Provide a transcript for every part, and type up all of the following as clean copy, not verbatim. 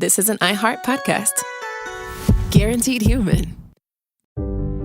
this is an iHeart podcast. Guaranteed human.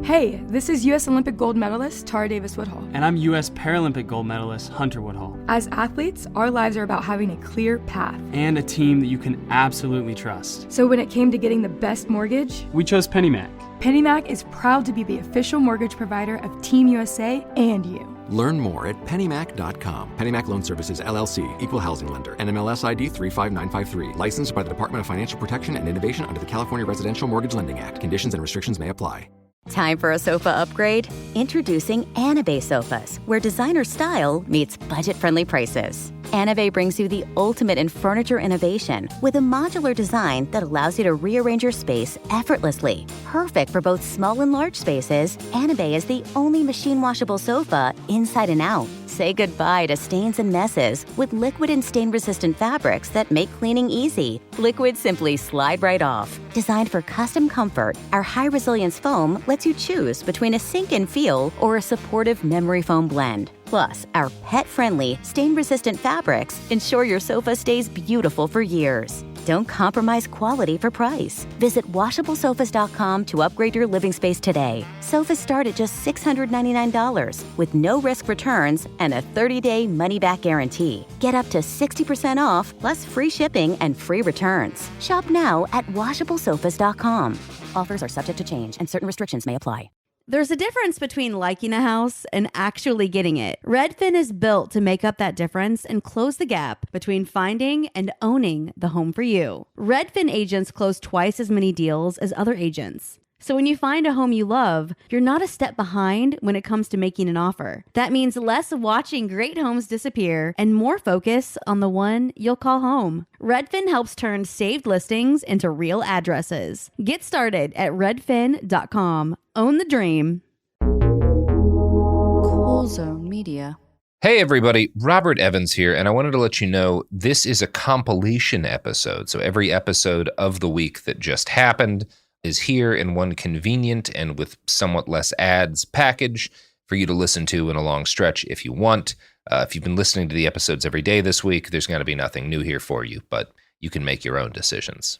Hey, this is U.S. Olympic gold medalist Tara Davis-Woodhull. And I'm U.S. Paralympic gold medalist Hunter Woodhull. As athletes, our lives are about having a clear path. And a team that you can absolutely trust. So when it came to getting the best mortgage, we chose PennyMac. PennyMac is proud to be the official mortgage provider of Team USA and you. Learn more at pennymac.com. PennyMac Loan Services, LLC, Equal Housing Lender, NMLS ID 35953. Licensed by the Department of Financial Protection and Innovation under the California Residential Mortgage Lending Act. Conditions and restrictions may apply. Time for a sofa upgrade? Introducing Anabay Sofas, where designer style meets budget-friendly prices. Anabay brings you the ultimate in furniture innovation with a modular design that allows you to rearrange your space effortlessly. Perfect for both small and large spaces, Anabay is the only machine-washable sofa inside and out. Say goodbye to stains and messes with liquid and stain-resistant fabrics that make cleaning easy. Liquids simply slide right off. Designed for custom comfort, our high-resilience foam lets you choose between a sink-in feel or a supportive memory foam blend. Plus, our pet-friendly, stain-resistant fabrics ensure your sofa stays beautiful for years. Don't compromise quality for price. Visit washablesofas.com to upgrade your living space today. Sofas start at just $699 with no risk returns and a 30-day money-back guarantee. Get up to 60% off plus free shipping and free returns. Shop now at washablesofas.com. Offers are subject to change and certain restrictions may apply. There's a difference between liking a house and actually getting it. Redfin is built to make up that difference and close the gap between finding and owning the home for you. Redfin agents close twice as many deals as other agents. So when you find a home you love, you're not a step behind when it comes to making an offer. That means less watching great homes disappear and more focus on the one you'll call home. Redfin helps turn saved listings into real addresses. Get started at redfin.com. Own the dream. Cool Zone Media. Hey everybody, Robert Evans here, and I wanted to let you know this is a compilation episode. So every episode of the week that just happened is here in one convenient and with somewhat less ads package for you to listen to in a long stretch if you want. If you've been listening to the episodes every day this week, there's going to be nothing new here for you, but you can make your own decisions.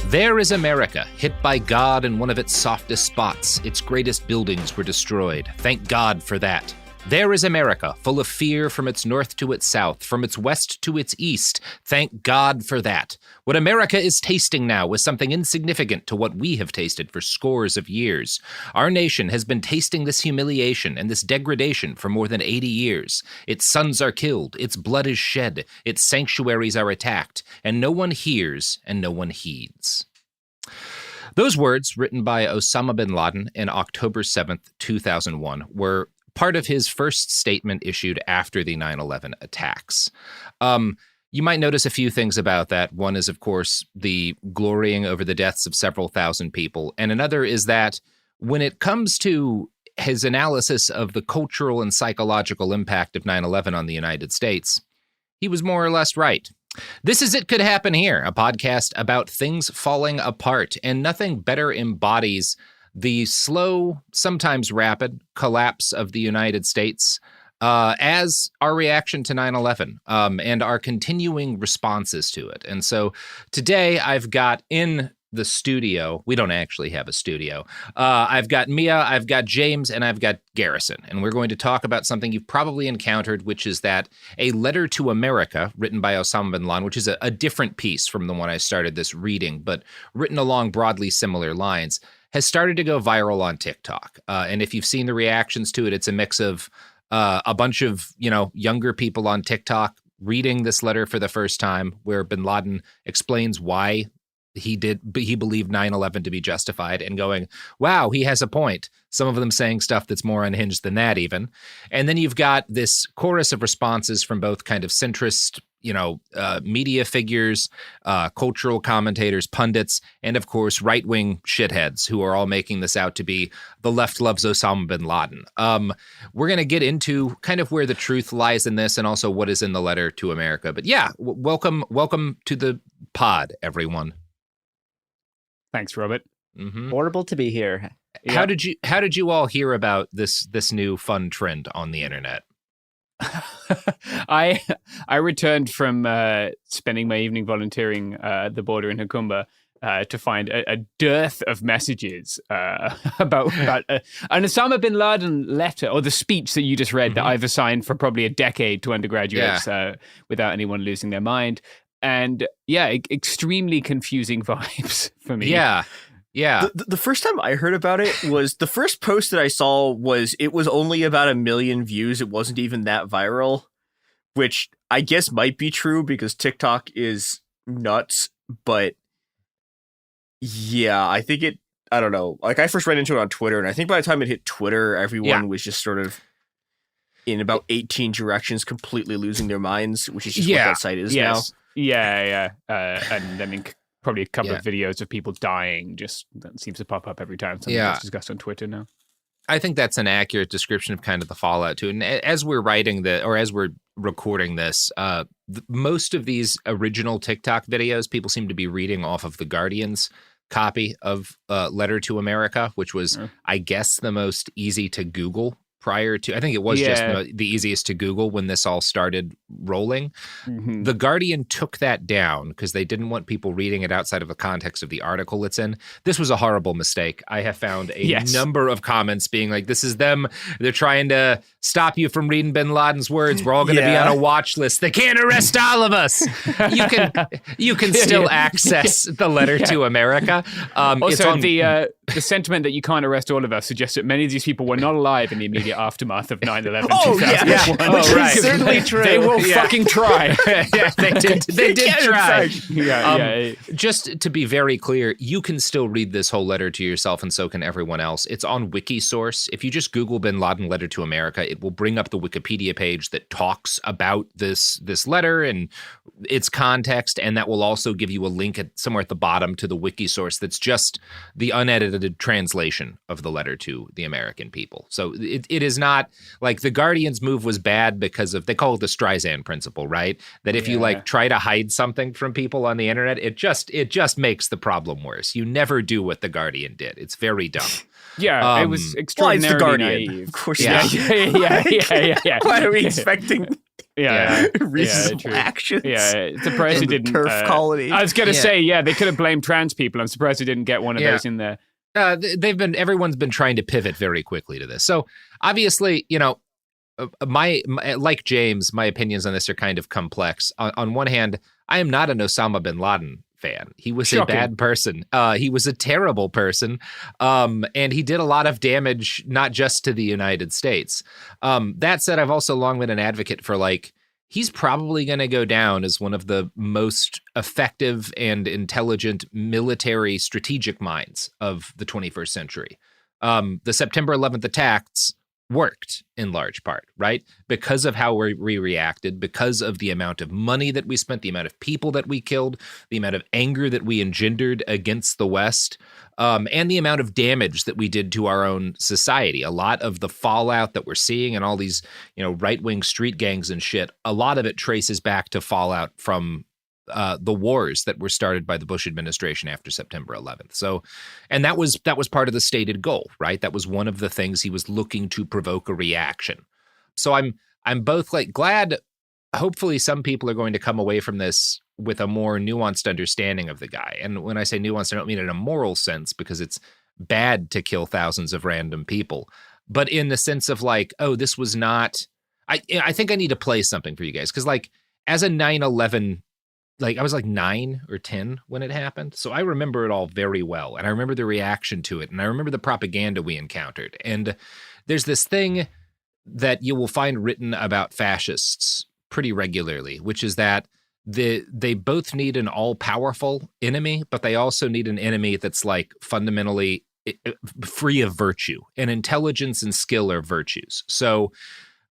There is America, hit by God in one of its softest spots. Its greatest buildings were destroyed. Thank God for that. There is America, full of fear from its north to its south, from its west to its east. Thank God for that. What America is tasting now is something insignificant to what we have tasted for scores of years. Our nation has been tasting this humiliation and this degradation for more than 80 years. Its sons are killed, its blood is shed, its sanctuaries are attacked, and no one hears and no one heeds. Those words, written by Osama bin Laden on October 7th, 2001, were part of his first statement issued after the 9/11 attacks. You might notice a few things about that. One is, of course, the glorying over the deaths of several thousand people. And another is that when it comes to his analysis of the cultural and psychological impact of 9/11 on the United States, he was more or less right. This is It Could Happen Here, a podcast about things falling apart, and nothing better embodies the slow, sometimes rapid collapse of the United States as our reaction to 9/11 and our continuing responses to it. And so today I've got in the studio, we don't actually have a studio, I've got Mia, I've got James, and I've got Garrison. And we're going to talk about something you've probably encountered, which is that A Letter to America, written by Osama bin Laden, which is a different piece from the one I started this reading, but written along broadly similar lines, has started to go viral on TikTok. And if you've seen the reactions to it, it's a mix of a bunch of, younger people on TikTok reading this letter for the first time, where bin Laden explains why he believed 9/11 to be justified, and going, wow, he has a point. Some of them saying stuff that's more unhinged than that even. And then you've got this chorus of responses from both kind of centrist, media figures, cultural commentators, pundits, and of course, right-wing shitheads who are all making this out to be the left loves Osama bin Laden. We're going to get into kind of where the truth lies in this and also what is in the letter to America. But yeah, welcome to the pod, everyone. Thanks, Robert. Mm-hmm. Horrible to be here. How did you all hear about this new fun trend on the internet? I returned from spending my evening volunteering at the border in Hukumba to find a dearth of messages about an Osama bin Laden letter, or the speech that you just read that I've assigned for probably a decade to undergraduates without anyone losing their mind. And extremely confusing vibes for me. Yeah. The first time I heard about it was the first post that I saw was only about 1 million views. It wasn't even that viral, which I guess might be true because TikTok is nuts. But yeah, I think I don't know. Like, I first ran into it on Twitter, and I think by the time it hit Twitter, everyone was just sort of in about 18 directions, completely losing their minds, which is just what that site is now. Yeah. And I mean, probably a couple of videos of people dying that seems to pop up every time something gets discussed on Twitter now. I think that's an accurate description of kind of the fallout too. And as we're as we're recording this, most of these original TikTok videos, people seem to be reading off of The Guardian's copy of Letter to America, which was, I guess, the most easy to Google prior to, I think it was just the easiest to Google when this all started rolling. Mm-hmm. The Guardian took that down because they didn't want people reading it outside of the context of the article it's in. This was a horrible mistake. I have found a number of comments being like, this is them. They're trying to stop you from reading bin Laden's words. We're all going to be on a watch list. They can't arrest all of us. You can still access the Letter to America. Also, it's on the sentiment that you can't arrest all of us suggests that many of these people were not alive in the immediate aftermath of 9/11. Oh, 2001. Which is certainly true. They will fucking try. They did try. Yeah. Just to be very clear, you can still read this whole letter to yourself, and so can everyone else. It's on Wikisource. If you just Google Bin Laden Letter to America, it will bring up the Wikipedia page that talks about this letter and its context, and that will also give you a link somewhere at the bottom to the Wikisource that's just the unedited translation of the letter to the American people. So it is not like the Guardian's move was bad because of, they call it the Streisand principle, right? That if you try to hide something from people on the internet, it just makes the problem worse. You never do what the Guardian did. It's very dumb. Yeah, it was extraordinarily naive. Of course, yeah. Why are we expecting reasonable actions? Yeah, it's surprised it didn't. Turf colony. I was going to say, they could have blamed trans people. I'm surprised they didn't get one of those in there. Everyone's been trying to pivot very quickly to this. So obviously, my like James, my opinions on this are kind of complex. On one hand, I am not an Osama bin Laden fan. He was a bad person. He was a terrible person. And he did a lot of damage, not just to the United States. That said, I've also long been an advocate for he's probably going to go down as one of the most effective and intelligent military strategic minds of the 21st century. The September 11th attacks worked in large part, right? Because of how we reacted, because of the amount of money that we spent, the amount of people that we killed, the amount of anger that we engendered against the West, and the amount of damage that we did to our own society. A lot of the fallout that we're seeing and all these, right-wing street gangs and shit, a lot of it traces back to fallout from the wars that were started by the Bush administration after September 11th. So, and that was part of the stated goal, right? That was one of the things he was looking to provoke a reaction. So I'm both glad, hopefully some people are going to come away from this with a more nuanced understanding of the guy. And when I say nuanced, I don't mean in a moral sense, because it's bad to kill thousands of random people, but in the sense of this was not, I think I need to play something for you guys. Cause as a 9/11, I was 9 or 10 when it happened. So I remember it all very well. And I remember the reaction to it. And I remember the propaganda we encountered. And there's this thing that you will find written about fascists pretty regularly, which is that they both need an all-powerful enemy, but they also need an enemy that's fundamentally free of virtue. And intelligence and skill are virtues. So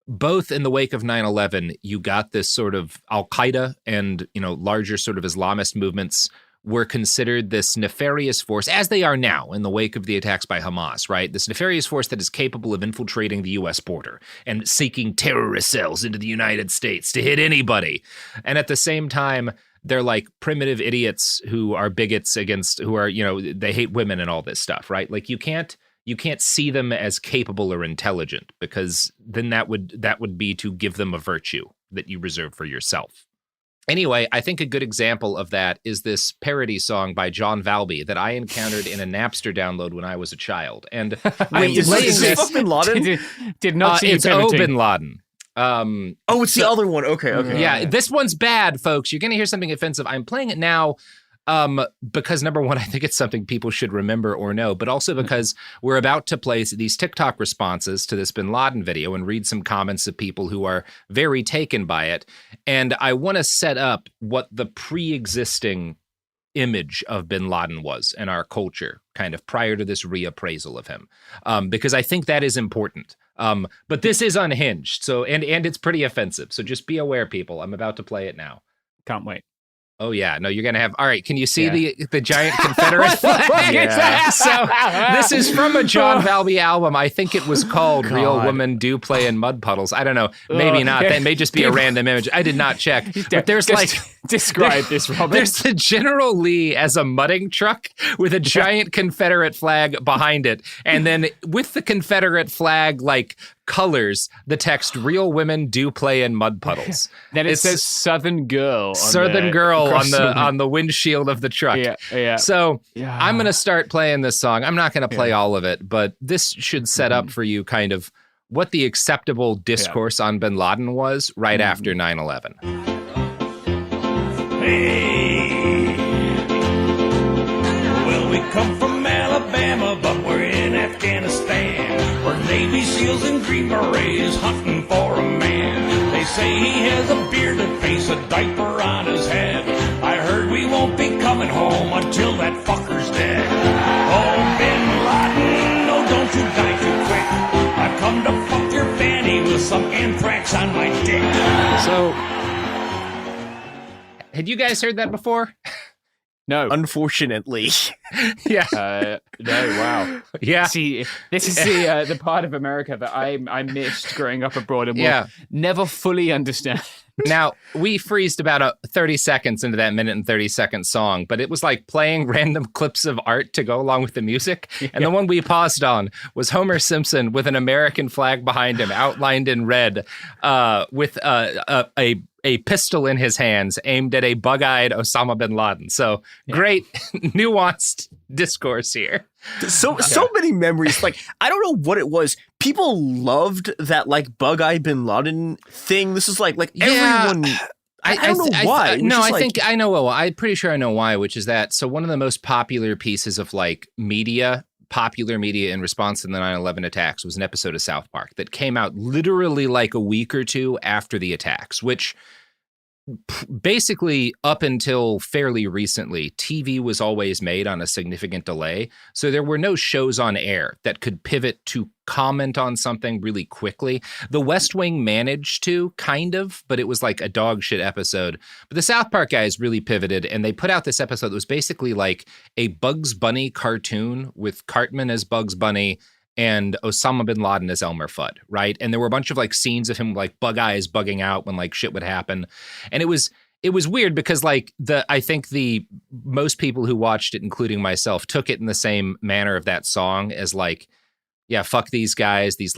both in the wake of 9/11, you got this sort of Al-Qaeda and, larger sort of Islamist movements were considered this nefarious force, as they are now in the wake of the attacks by Hamas, right? This nefarious force that is capable of infiltrating the U.S. border and seeking terrorist cells into the United States to hit anybody. And at the same time, they're primitive idiots who are bigots against, who are, they hate women and all this stuff, right? You can't you can't see them as capable or intelligent, because then that would be to give them a virtue that you reserve for yourself. Anyway, I think a good example of that is this parody song by John Valby that I encountered in a Napster download when I was a child. And Wait, is this Bin Laden? Did not see it's pivoting. Bin Laden. It's the other one. Okay. Yeah, this one's bad, folks. You're going to hear something offensive. I'm playing it now because, number one, I think it's something people should remember or know, but also because we're about to play these TikTok responses to this Bin Laden video and read some comments of people who are very taken by it. And I want to set up what the pre-existing image of Bin Laden was in our culture, kind of prior to this reappraisal of him, because I think that is important. But this is unhinged, so and it's pretty offensive. So just be aware, people. I'm about to play it now. Can't wait. Oh yeah, no, you're gonna have. All right, can you see the giant Confederate flag? Yeah. So this is from a John Valby album. I think it was called "Real Women Do Play in Mud Puddles." I don't know, maybe not. That may just be a random image. I did not check. But there's describe this, Robert. There's the General Lee as a mudding truck with a giant Confederate flag behind it, and then with the Confederate flag colors, the text "Real women do play in mud puddles." Then it says "Southern Girl." On the windshield of the truck. Yeah. So I'm going to start playing this song. I'm not going to play all of it, but this should set up for you kind of what the acceptable discourse on Bin Laden was right after 9/11. Hey, well, we come from Alabama, but we're in Afghanistan, where Navy SEALs and Green Berets hunting for a man. They say he has a bearded face, a diaper on his head. I heard we won't be coming home until that fucker's dead. Oh, Bin Laden, no, don't you die too quick. I've come to fuck your fanny with some anthrax on my dick. So, had you guys heard that before? No. Unfortunately. Yeah. No, wow. Yeah. See, this is the part of America that I missed growing up abroad and will never fully understand. Now, we freezed about 30 seconds into that minute and 30-second song, but it was like playing random clips of art to go along with the music. And the one we paused on was Homer Simpson with an American flag behind him, outlined in red, with a pistol in his hands aimed at a bug-eyed Osama bin Laden. So great, nuanced discourse here. So many memories. I don't know what it was. People loved that bug-eyed bin Laden thing. This is everyone. I don't know why. I know. Well, I'm pretty sure I know why. Which is that. So one of the most popular pieces of popular media in response to the 9/11 attacks was an episode of South Park that came out literally a week or two after the attacks, which basically up until fairly recently, TV was always made on a significant delay. So there were no shows on air that could pivot to comment on something really quickly. The West Wing managed to, kind of, but it was a dog shit episode. But the South Park guys really pivoted, and they put out this episode that was basically a Bugs Bunny cartoon with Cartman as Bugs Bunny and Osama bin Laden as Elmer Fudd, right? And there were a bunch of scenes of him bug eyes bugging out when shit would happen. And it was weird because I think the most people who watched it, including myself, took it in the same manner of that song as fuck these guys, these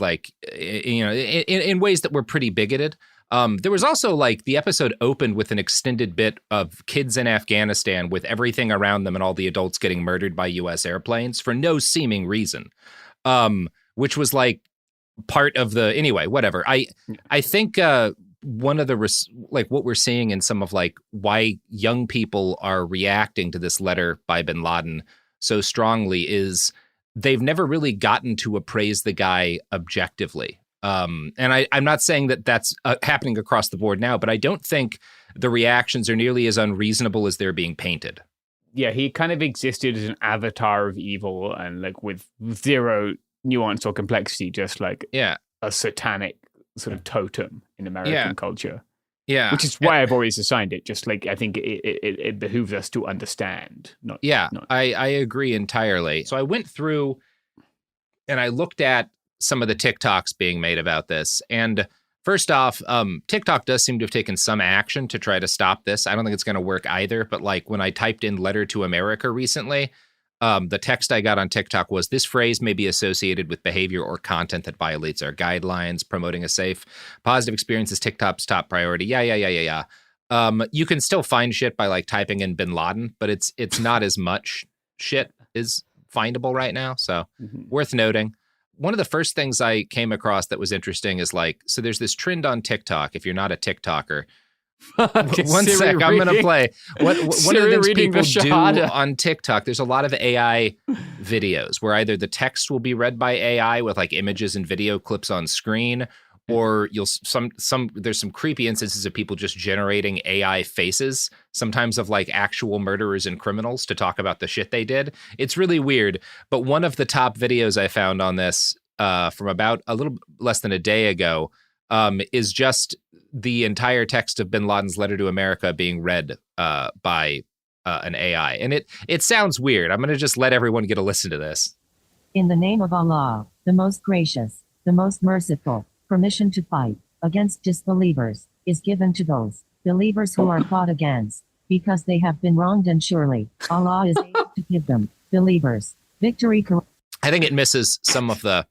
in ways that were pretty bigoted. There was also the episode opened with an extended bit of kids in Afghanistan with everything around them and all the adults getting murdered by U.S. airplanes for no seeming reason. Which was part of the anyway, whatever. I think one of the what we're seeing in some of why young people are reacting to this letter by bin Laden so strongly is they've never really gotten to appraise the guy objectively. And I'm not saying that that's happening across the board now, but I don't think the reactions are nearly as unreasonable as they're being painted. Yeah, he kind of existed as an avatar of evil and with zero nuance or complexity, just a satanic sort of totem in American culture. Yeah. Which is why I've always assigned it. Just I think it behooves us to understand. I agree entirely. So I went through and I looked at some of the TikToks being made about this. And first off, TikTok does seem to have taken some action to try to stop this. I don't think it's going to work either. But when I typed in "letter to America" recently, The text I got on TikTok was, this phrase may be associated with behavior or content that violates our guidelines. Promoting a safe, positive experience is TikTok's top priority. Yeah. You can still find shit by like typing in bin Laden, but it's not as much shit is findable right now. So worth noting. One of the first things I came across that was interesting is like, so there's this trend on TikTok. If you're not a TikToker, one sec, I'm going to play. One of the things people do on TikTok, there's a lot of AI videos where either the text will be read by AI with like images and video clips on screen, or there's some creepy instances of people just generating AI faces, sometimes of like actual murderers and criminals to talk about the shit they did. It's really weird. But one of the top videos I found on this from about a little less than a day ago is just the entire text of bin Laden's letter to America being read by an AI. And it sounds weird. I'm going to just let everyone get a listen to this. In the name of Allah, the most gracious, the most merciful, permission to fight against disbelievers is given to those believers who are fought against, because they have been wronged, and surely Allah is able to give them, believers, victory. I think it misses some of the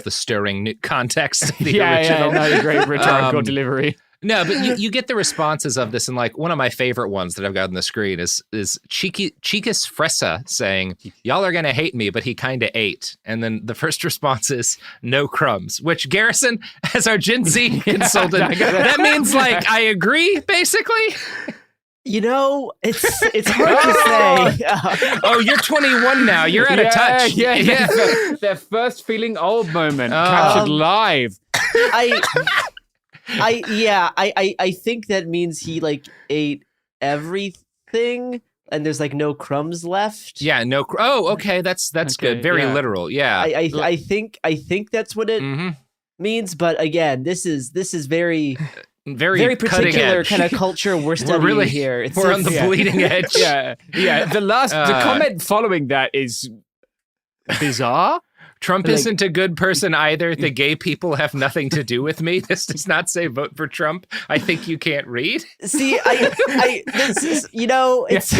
stirring context of the original. Yeah, great rhetorical delivery. No, but you get the responses of this, and like one of my favorite ones that I've got on the screen is Chicas Fresa saying, "Y'all are gonna hate me, but he kinda ate." And then the first response is "no crumbs," which Garrison, as our Gen Z consultant, that means like I agree, basically. You know, it's hard to say. Oh, you're 21 now. You're out of touch. Yeah. Their first feeling old moment captured live. I think that means he like ate everything and there's like no crumbs left. Yeah, no. Oh, okay, that's okay, good. Very literal. Yeah, I think that's what it means. But again, this is very particular kind of culture we're studying here. We're on the bleeding edge. Yeah. The comment following that is bizarre. Trump isn't a good person either. The gay people have nothing to do with me. This does not say vote for Trump. I think you can't read. See, this is, you know, it's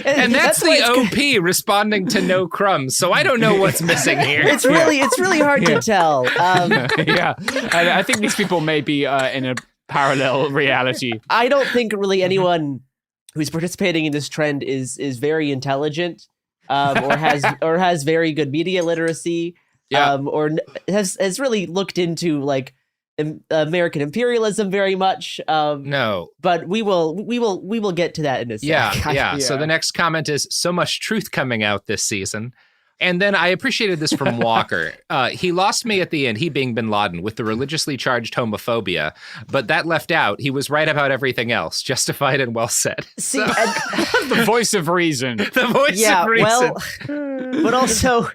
and that's the OP responding to no crumbs. So I don't know what's missing here. It's really hard to tell. I think these people may be in a parallel reality. I don't think really anyone who's participating in this trend is very intelligent. Or has very good media literacy, or has really looked into like American imperialism very much. No, but we will get to that in a second. Yeah. So the next comment is so much truth coming out this season. And then I appreciated this from Walker. He lost me at the end, he being bin Laden, with the religiously charged homophobia, but that left out. He was right about everything else. Justified and well said. See, the voice of reason. The voice of reason. Well, but also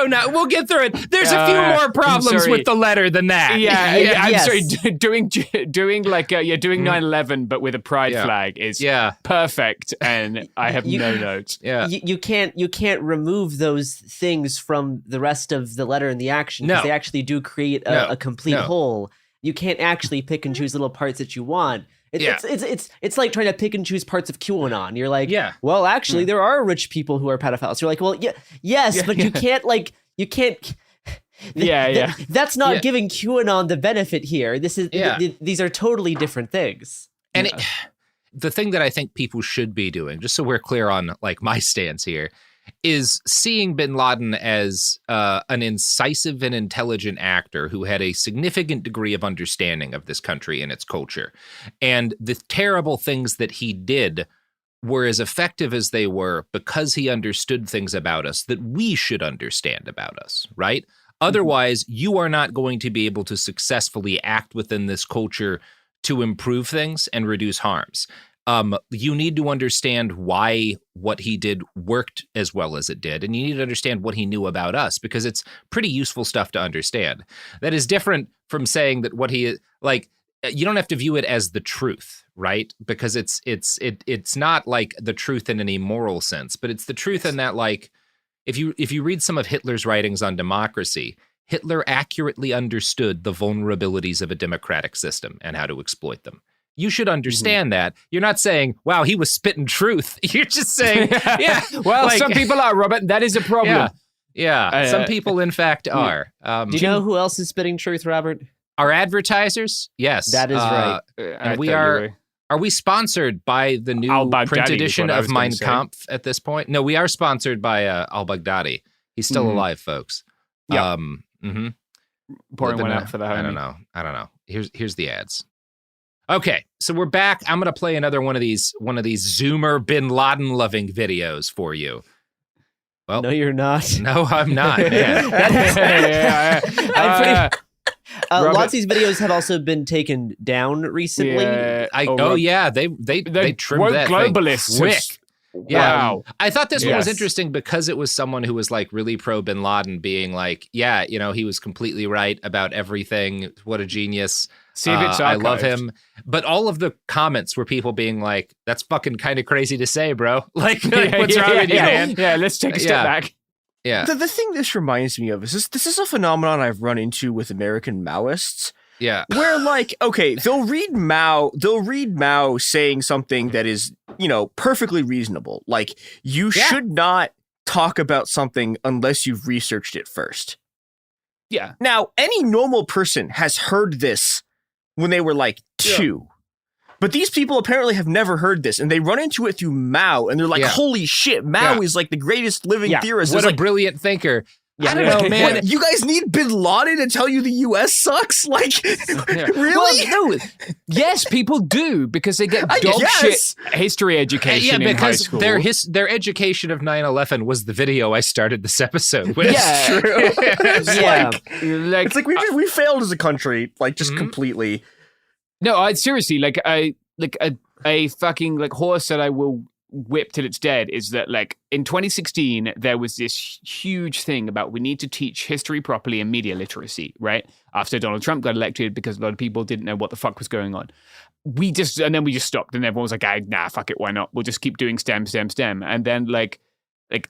now we'll get through it. There's a few more problems with the letter than that. Yeah. I'm sorry. Doing 9/11, but with a pride flag is perfect, and I have no notes. Yeah, you can't remove those things from the rest of the letter and the action, because they actually do create a complete whole. You can't actually pick and choose little parts that you want. It's like trying to pick and choose parts of QAnon. You're like, well, actually, there are rich people who are pedophiles. You're like, well, yes, but you can't. That's not giving QAnon the benefit here. These are totally different things. And the thing that I think people should be doing, just so we're clear on like my stance here, is seeing bin Laden as an incisive and intelligent actor who had a significant degree of understanding of this country and its culture. And the terrible things that he did were as effective as they were because he understood things about us that we should understand about us, right? Otherwise, you are not going to be able to successfully act within this culture to improve things and reduce harms. You need to understand why what he did worked as well as it did, and you need to understand what he knew about us, because it's pretty useful stuff to understand. That is different from saying that what he like. You don't have to view it as the truth, right? Because it's not like the truth in any moral sense, but it's the truth in that, like, if you read some of Hitler's writings on democracy, Hitler accurately understood the vulnerabilities of a democratic system and how to exploit them. You should understand that. You're not saying, wow, he was spitting truth. You're just saying, yeah. Well, some people are, Robert. That is a problem. Yeah. Some people, in fact, are. Do you know who else is spitting truth, Robert? Our advertisers? Yes. That is right. And we are we sponsored by the new print edition of Mein Kampf at this point? No, we are sponsored by al-Baghdadi. He's still alive, folks. Yeah. Pouring one out for the homie. I don't know. Here's the ads. Okay, so we're back. I'm going to play another one of these Zoomer Bin Laden loving videos for you. Well, no, you're not. No, I'm not, man. Lots of these videos have also been taken down recently. They trimmed that globalists thing quick. Yeah. Wow. I thought this one was interesting because it was someone who was like really pro Bin Laden, being like, yeah, he was completely right about everything. What a genius. See if it's I love him. But all of the comments were people being like, that's fucking kind of crazy to say, bro. Like, what's wrong with you, man? Yeah, let's take a step back. Yeah. The thing this reminds me of is this is a phenomenon I've run into with American Maoists. Yeah. Where okay, they'll read Mao saying something that is, perfectly reasonable. Like, you should not talk about something unless you've researched it first. Yeah. Now, any normal person has heard this when they were like 2. But these people apparently have never heard this, and they run into it through Mao, and they're like, holy shit, Mao is like the greatest living theorist. What a brilliant thinker. I don't know, man. What, you guys need Bin Laden to tell you the U.S. sucks? Like, really? Well, no. Yes, people do, because they get dog shit history education in high school. Their education of 9/11 was the video I started this episode with. Yeah, true. It's like we failed as a country, like just completely. No, seriously, like a fucking like horse that I will whip till it's dead is that, like, in 2016 there was this huge thing about we need to teach history properly and media literacy, right? After Donald Trump got elected, because a lot of people didn't know what the fuck was going on. We just stopped, and everyone was like, nah, fuck it, why not? We'll just keep doing STEM. And then like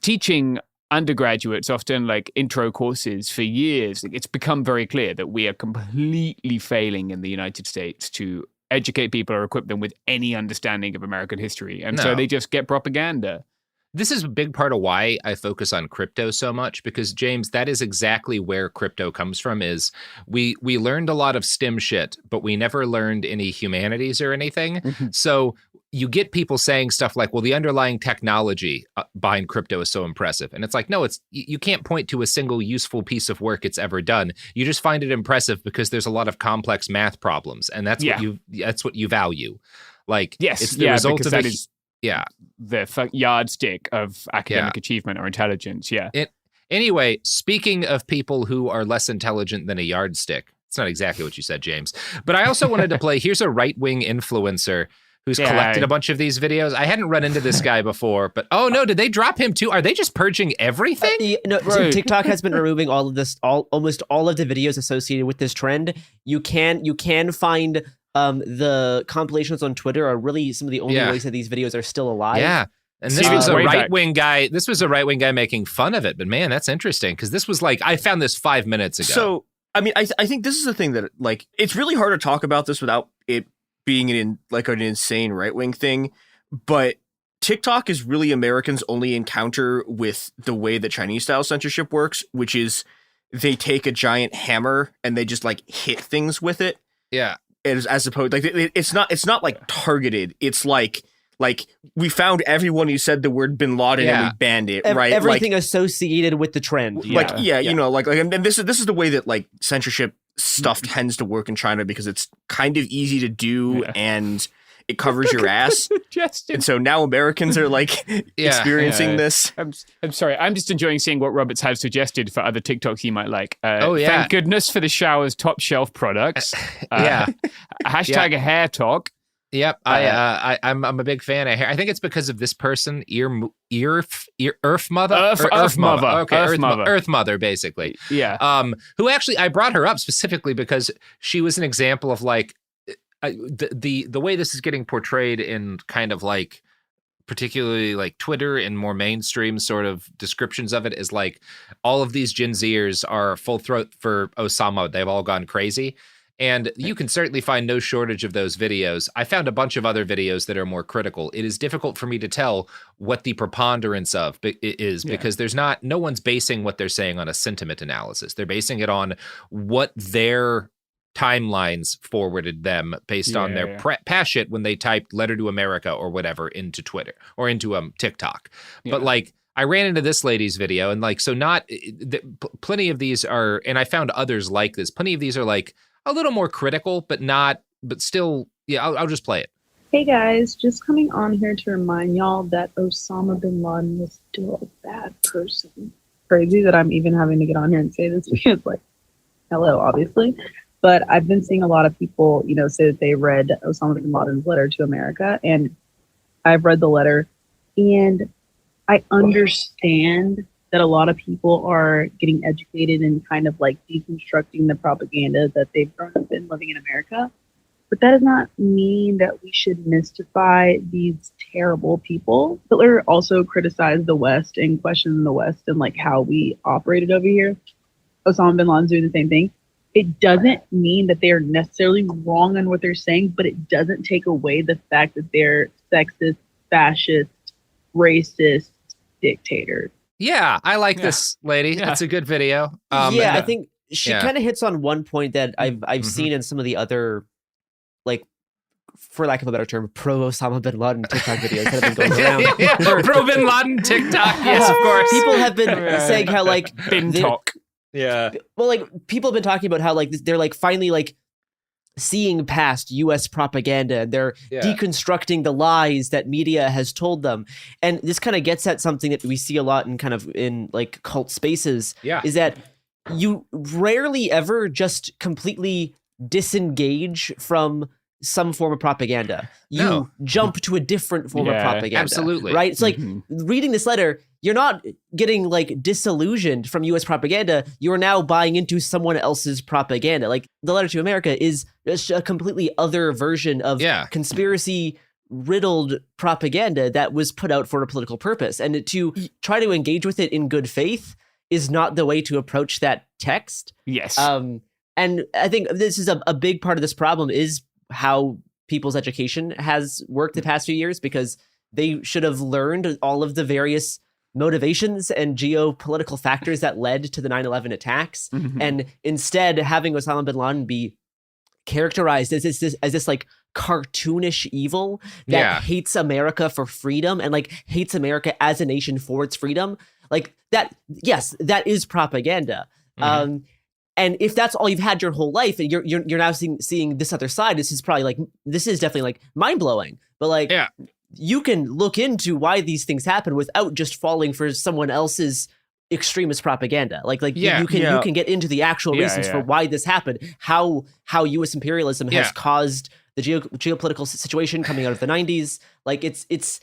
teaching undergraduates often like intro courses for years, it's become very clear that we are completely failing in the United States to educate people or equip them with any understanding of American history. And so they just get propaganda. This is a big part of why I focus on crypto so much, because, James, that is exactly where crypto comes from. Is we learned a lot of STEM shit, but we never learned any humanities or anything. Mm-hmm. So you get people saying stuff like, well, the underlying technology behind crypto is so impressive. And it's like, no, you can't point to a single useful piece of work it's ever done. You just find it impressive because there's a lot of complex math problems, and that's what you value. Like, it's the result of that is the yardstick of academic achievement or intelligence. Anyway, speaking of people who are less intelligent than a yardstick, it's not exactly what you said, James, but I also wanted to play, here's a right-wing influencer who's collected a bunch of these videos. I hadn't run into this guy before, but oh no, did they drop him too? Are they just purging everything? So TikTok has been removing all of this, almost all of the videos associated with this trend. You can find the compilations on Twitter are really some of the only ways that these videos are still alive. Yeah. And this was a right-wing guy. This was a right-wing guy making fun of it. But man, that's interesting, because this was like, I found this 5 minutes ago. So, I mean, I think this is the thing that, like, it's really hard to talk about this without it being an insane right-wing thing. But TikTok is really Americans' only encounter with the way that Chinese-style censorship works, which is they take a giant hammer and they just, like, hit things with it. Yeah. As opposed, like, it's not like targeted. It's like we found everyone who said the word Bin Laden and we banned it, right? Everything associated with the trend. And this is the way that, like, censorship stuff tends to work in China, because it's kind of easy to do and it covers your ass. And so now Americans are like experiencing this. I'm sorry. I'm just enjoying seeing what Roberts has suggested for other TikToks you might like. Thank goodness for the shower's top shelf products. Hashtag hair talk. Yep, I'm a big fan of hair. I think it's because of this person, Earth Mother. Okay, Earth Mother, basically. Yeah. Who actually, I brought her up specifically because she was an example of, like, the way this is getting portrayed in kind of like, particularly like Twitter and more mainstream sort of descriptions of it, is like all of these Gen Zers are full throat for Osama. They've all gone crazy. And you can certainly find no shortage of those videos. I found a bunch of other videos that are more critical. It is difficult for me to tell what the preponderance of is because no one's basing what they're saying on a sentiment analysis. They're basing it on what their timelines forwarded them based on their passion when they typed "letter to America" or whatever into Twitter or into TikTok. But like, I ran into this lady's video and like, so plenty of these are, and I found others like this. Plenty of these are like a little more critical, but still, I'll just play it. Hey guys, just coming on here to remind y'all that Osama bin Laden was still a bad person. Crazy that I'm even having to get on here and say this because, like, hello, obviously. But I've been seeing a lot of people, say that they read Osama bin Laden's letter to America, and I've read the letter, and I understand that a lot of people are getting educated and kind of like deconstructing the propaganda that they've grown up in living in America. But that does not mean that we should mystify these terrible people. Hitler also criticized the West and questioned the West and like how we operated over here. Osama bin Laden's doing the same thing. It doesn't mean that they're necessarily wrong on what they're saying, but it doesn't take away the fact that they're sexist, fascist, racist dictators. Yeah, I like this lady. That's a good video. I think she kind of hits on one point that I've seen in some of the other, like, for lack of a better term, pro Osama bin Laden TikTok videos that have been going around. Pro bin Laden TikTok, yes, of course. People have been saying how like bin talk. Yeah. Well, like, people have been talking about how like they're like finally like seeing past US propaganda and they're deconstructing the lies that media has told them. And this kind of gets at something that we see a lot in like cult spaces is that you rarely ever just completely disengage from some form of propaganda. You jump to a different form of propaganda. Absolutely. Right? It's like reading this letter, you're not getting like disillusioned from US propaganda. You're now buying into someone else's propaganda. Like the letter to America is just a completely other version of conspiracy riddled propaganda that was put out for a political purpose. And to try to engage with it in good faith is not the way to approach that text. Yes. And I think this is a big part of this problem is how people's education has worked the past few years, because they should have learned all of the various motivations and geopolitical factors that led to the 9/11 attacks. And instead having Osama bin Laden be characterized as this like cartoonish evil that hates America for freedom and like hates America as a nation for its freedom. Like that, yes, that is propaganda. And if that's all you've had your whole life, and you're now seeing this other side, this is definitely like mind blowing. But like, you can look into why these things happen without just falling for someone else's extremist propaganda. You can get into the actual reasons for why this happened, how U.S. imperialism has caused the geopolitical situation coming out of the 90s. Like it's.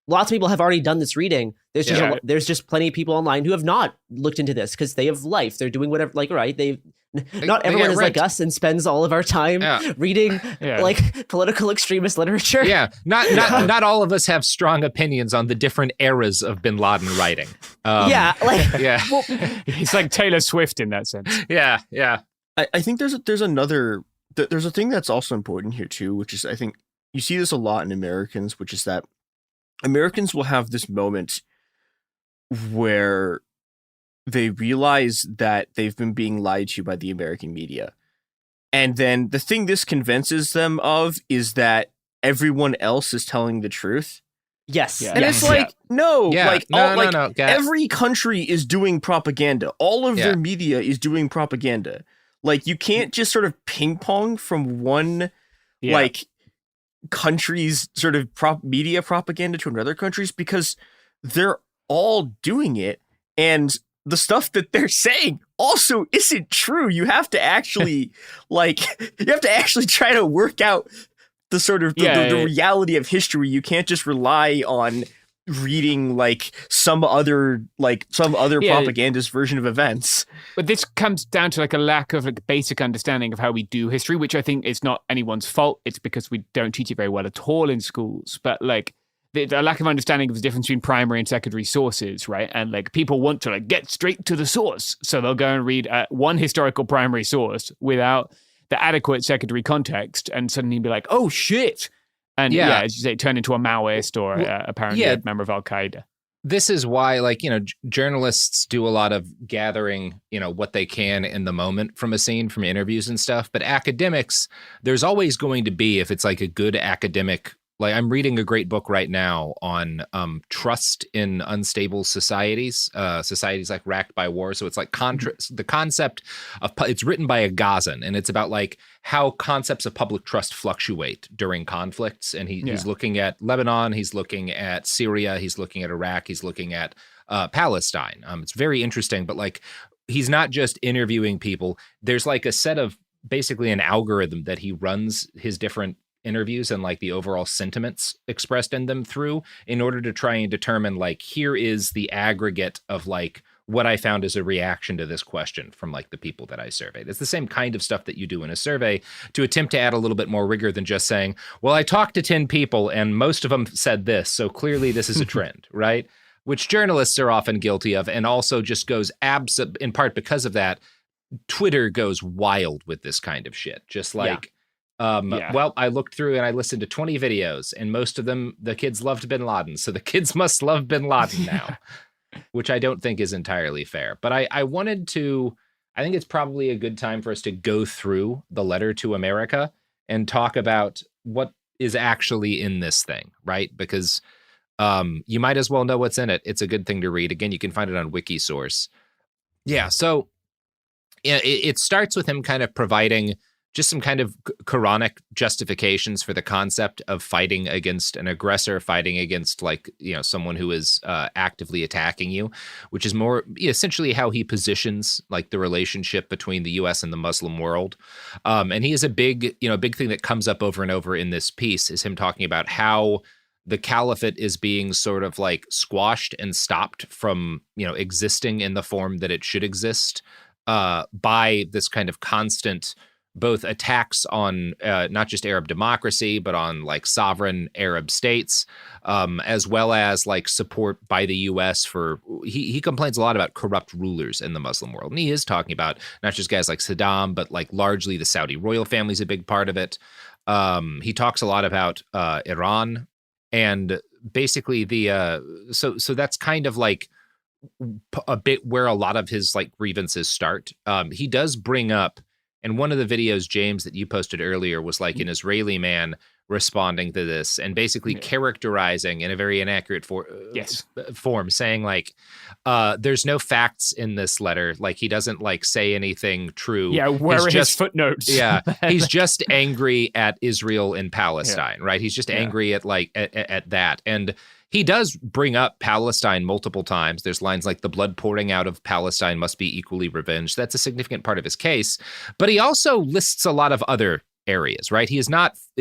Lots of people have already done this reading. There's just plenty of people online who have not looked into this because they have life. They're doing whatever, like, right. Not everyone is like us and spends all of our time reading like political extremist literature. Yeah. Not all of us have strong opinions on the different eras of bin Laden writing. Well, it's like Taylor Swift in that sense. Yeah. I think there's a thing that's also important here too, which is, I think you see this a lot in Americans, which is that Americans will have this moment where they realize that they've been being lied to by the American media. And then the thing this convinces them of is that everyone else is telling the truth. Yes. And it's like, no. Every country is doing propaganda. All of their media is doing propaganda. Like, you can't just sort of ping pong from one, country's sort of media propaganda to another country's, because they're all doing it, and the stuff that they're saying also isn't true. You have to actually try to work out the sort of the reality of history. You can't just rely on reading some other propagandist version of events. But this comes down to a lack of basic understanding of how we do history, which I think is not anyone's fault. It's because we don't teach it very well at all in schools. But the lack of understanding of the difference between primary and secondary sources, right? And people want to get straight to the source, so they'll go and read one historical primary source without the adequate secondary context, and suddenly be like, oh shit. And as you say, turn into a Maoist or apparently a member of Al-Qaeda. This is why, like, journalists do a lot of gathering, what they can in the moment from a scene, from interviews and stuff. But academics, there's always going to be, if it's like a good academic, like I'm reading a great book right now on trust in unstable societies, societies like racked by war. So it's like the concept of, it's written by a Gazan, and it's about like how concepts of public trust fluctuate during conflicts. And he's looking at Lebanon, he's looking at Syria, he's looking at Iraq, he's looking at Palestine. It's very interesting, but like he's not just interviewing people. There's like a set of basically an algorithm that he runs his different interviews and like the overall sentiments expressed in them through in order to try and determine like, here is the aggregate of like what I found as a reaction to this question from like the people that I surveyed. It's the same kind of stuff that you do in a survey to attempt to add a little bit more rigor than just saying, well, I talked to 10 people and most of them said this, so clearly this is a trend, right? Which journalists are often guilty of, and also just goes in part because of that, Twitter goes wild with this kind of shit. Just like, well, I looked through and I listened to 20 videos, and most of them, the kids loved bin Laden. So the kids must love bin Laden now, which I don't think is entirely fair. But I wanted to, I think it's probably a good time for us to go through the letter to America and talk about what is actually in this thing, right? Because you might as well know what's in it. It's a good thing to read. Again, you can find it on Wikisource. Yeah, so it starts with him kind of providing just some kind of Quranic justifications for the concept of fighting against an aggressor, fighting against like, someone who is actively attacking you, which is more essentially how he positions like the relationship between the U.S. and the Muslim world. And he is a big thing that comes up over and over in this piece is him talking about how the caliphate is being sort of like squashed and stopped from, existing in the form that it should exist by this kind of constant both attacks on not just Arab democracy, but on like sovereign Arab states, as well as like support by the U.S. for, he complains a lot about corrupt rulers in the Muslim world. And he is talking about not just guys like Saddam, but like largely the Saudi royal family is a big part of it. He talks a lot about Iran, and basically so that's kind of like a bit where a lot of his like grievances start. He does bring up, and one of the videos, James, that you posted earlier was like an Israeli man responding to this and basically characterizing in a very inaccurate form, saying like, there's no facts in this letter. Like he doesn't like say anything true. Yeah, where are his footnotes? Yeah, he's just angry at Israel and Palestine, right? He's just angry at like at that. And he does bring up Palestine multiple times. There's lines like the blood pouring out of Palestine must be equally revenged. That's a significant part of his case. But he also lists a lot of other areas, right? It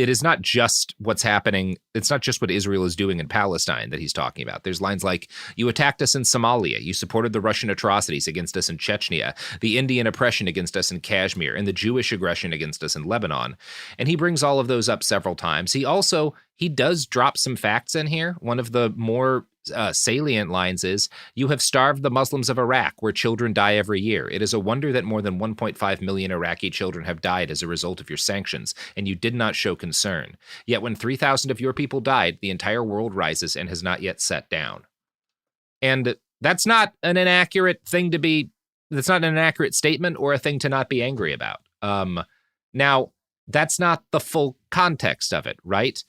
is not just what's happening. It's not just what Israel is doing in Palestine that he's talking about. There's lines like, you attacked us in Somalia. You supported the Russian atrocities against us in Chechnya, the Indian oppression against us in Kashmir, and the Jewish aggression against us in Lebanon. And he brings all of those up several times. He does drop some facts in here. One of the more salient lines is, you have starved the Muslims of Iraq, where children die every year. It is a wonder that more than 1.5 million Iraqi children have died as a result of your sanctions, and you did not show concern. Yet when 3,000 of your people died, the entire world rises and has not yet sat down. And that's not an inaccurate statement or a thing to not be angry about. Now, that's not the full context of it, right?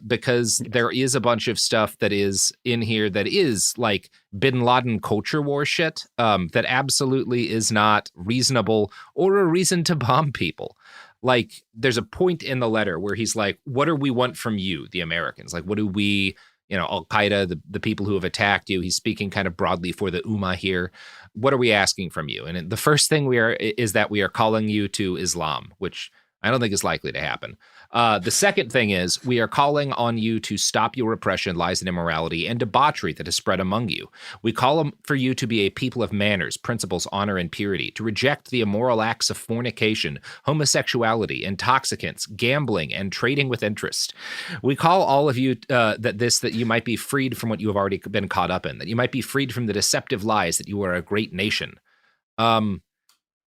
Because there is a bunch of stuff that is in here that is like bin Laden culture war shit, that absolutely is not reasonable or a reason to bomb people. Like, there's a point in the letter where he's like, what do we want from you, the Americans? Like, what do we, Al-Qaeda, the people who have attacked you? He's speaking kind of broadly for the Ummah here. What are we asking from you? And the first thing is that we are calling you to Islam, which I don't think is likely to happen. The second thing is, we are calling on you to stop your repression, lies, and immorality and debauchery that has spread among you. We call for you to be a people of manners, principles, honor, and purity, to reject the immoral acts of fornication, homosexuality, intoxicants, gambling, and trading with interest. We call all of you that you might be freed from what you have already been caught up in, that you might be freed from the deceptive lies that you are a great nation.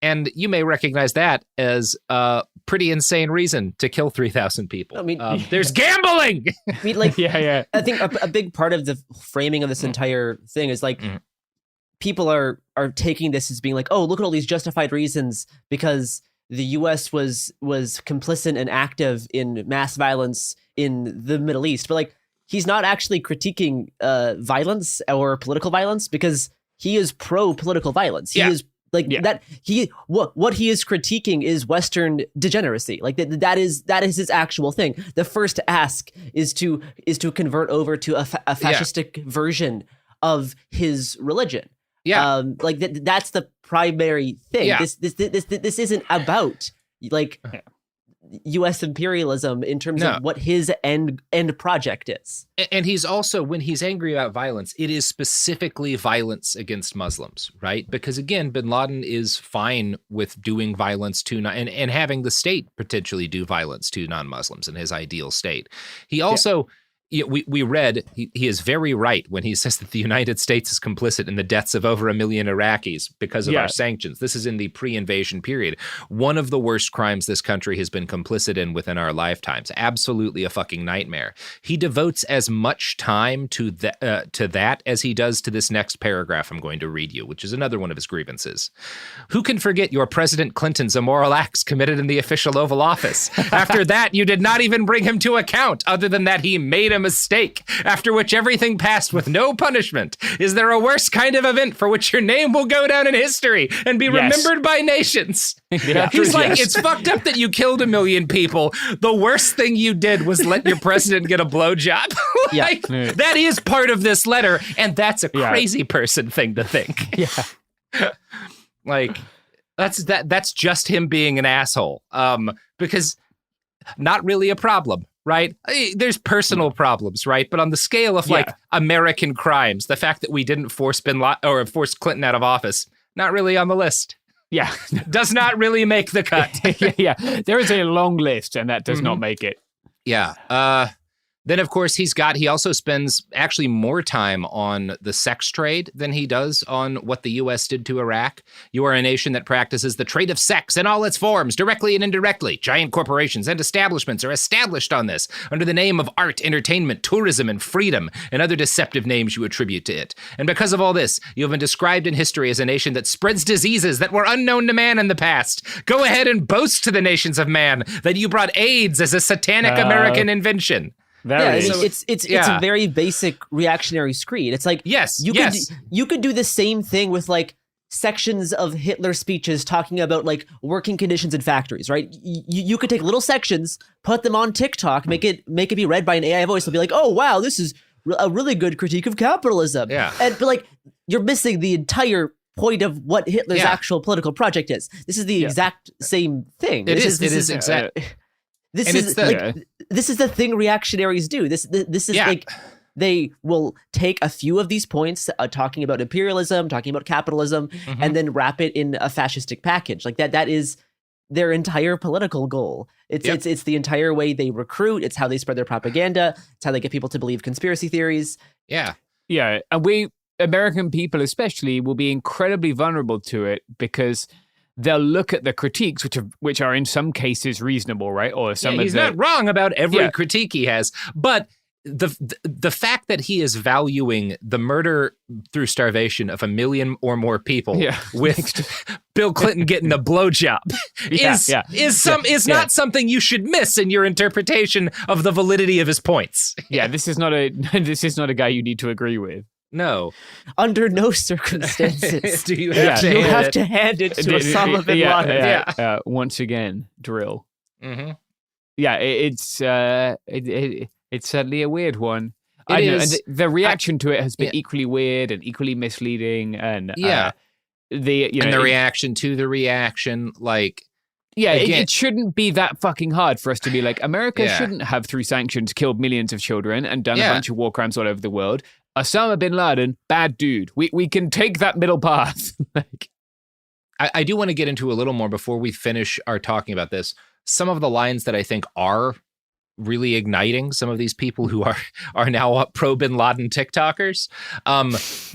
And you may recognize that as a pretty insane reason to kill 3,000 people. I mean, there's gambling. I mean, like, yeah. I think a big part of the framing of this entire thing is like people are taking this as being like, oh, look at all these justified reasons because the U.S. was complicit and active in mass violence in the Middle East. But like, he's not actually critiquing violence or political violence because he is pro political violence. He is. Like that, what he is critiquing is Western degeneracy. Like that is his actual thing. The first ask is to convert over to a fascistic version of his religion. Yeah, like that's the primary thing. Yeah. This isn't about like U.S. imperialism in terms of what his end project is. And he's also, when he's angry about violence, it is specifically violence against Muslims, right? Because again, bin Laden is fine with doing violence to and having the state potentially do violence to non-Muslims in his ideal state. He also... We read he is very right when he says that the United States is complicit in the deaths of over 1 million Iraqis because of our sanctions. This is in the pre-invasion period. One of the worst crimes this country has been complicit in within our lifetimes. Absolutely a fucking nightmare. He devotes as much time to that as he does to this next paragraph I'm going to read you, which is another one of his grievances. Who can forget your President Clinton's immoral acts committed in the official Oval Office? After that, you did not even bring him to account, other than that he made a mistake, after which everything passed with no punishment. Is there a worse kind of event for which your name will go down in history and be remembered by nations? He's like, it's fucked up that you killed 1 million people. The worst thing you did was let your president get a blowjob. That is part of this letter, and that's a crazy person thing to think. Like, that's just him being an asshole. Because not really a problem. Right? There's personal problems, right? But on the scale of like American crimes, the fact that we didn't force force Clinton out of office, not really on the list. Yeah. Does not really make the cut. There is a long list and that does not make it. Yeah. Then, of course, he also spends actually more time on the sex trade than he does on what the U.S. did to Iraq. You are a nation that practices the trade of sex in all its forms, directly and indirectly. Giant corporations and establishments are established on this under the name of art, entertainment, tourism, and freedom, and other deceptive names you attribute to it. And because of all this, you have been described in history as a nation that spreads diseases that were unknown to man in the past. Go ahead and boast to the nations of man that you brought AIDS as a satanic American invention. It's a very basic reactionary screed. It's like you could do the same thing with like sections of Hitler speeches talking about like working conditions in factories, right? You could take little sections, put them on TikTok, make it be read by an AI voice. They'll be like, oh wow, this is a really good critique of capitalism. But like you're missing the entire point of what Hitler's actual political project is. This is the exact same thing. It is exact. This is the thing reactionaries do. This is like they will take a few of these points, talking about imperialism, talking about capitalism, and then wrap it in a fascistic package. Like that is their entire political goal. It's the entire way they recruit. It's how they spread their propaganda. It's how they get people to believe conspiracy theories. Yeah. And we American people especially will be incredibly vulnerable to it because they'll look at the critiques, which are in some cases reasonable, right? Or some he's not wrong about every critique he has, but the fact that he is valuing the murder through starvation of 1 million or more people with Bill Clinton getting a blowjob is not something you should miss in your interpretation of the validity of his points. This is not a guy you need to agree with. No. Under no circumstances do you have to hand it to Osama bin Laden. Once again, drill. Mm-hmm. It's certainly a weird one. It is. And the reaction to it has been equally weird and equally misleading. And the reaction to the reaction, like. Yeah, it shouldn't be that fucking hard for us to be like, America shouldn't have, through sanctions, killed millions of children and done a bunch of war crimes all over the world. Osama bin Laden, bad dude. We can take that middle path. I do want to get into a little more before we finish our talking about this. Some of the lines that I think are really igniting some of these people who are now pro Bin Laden TikTokers,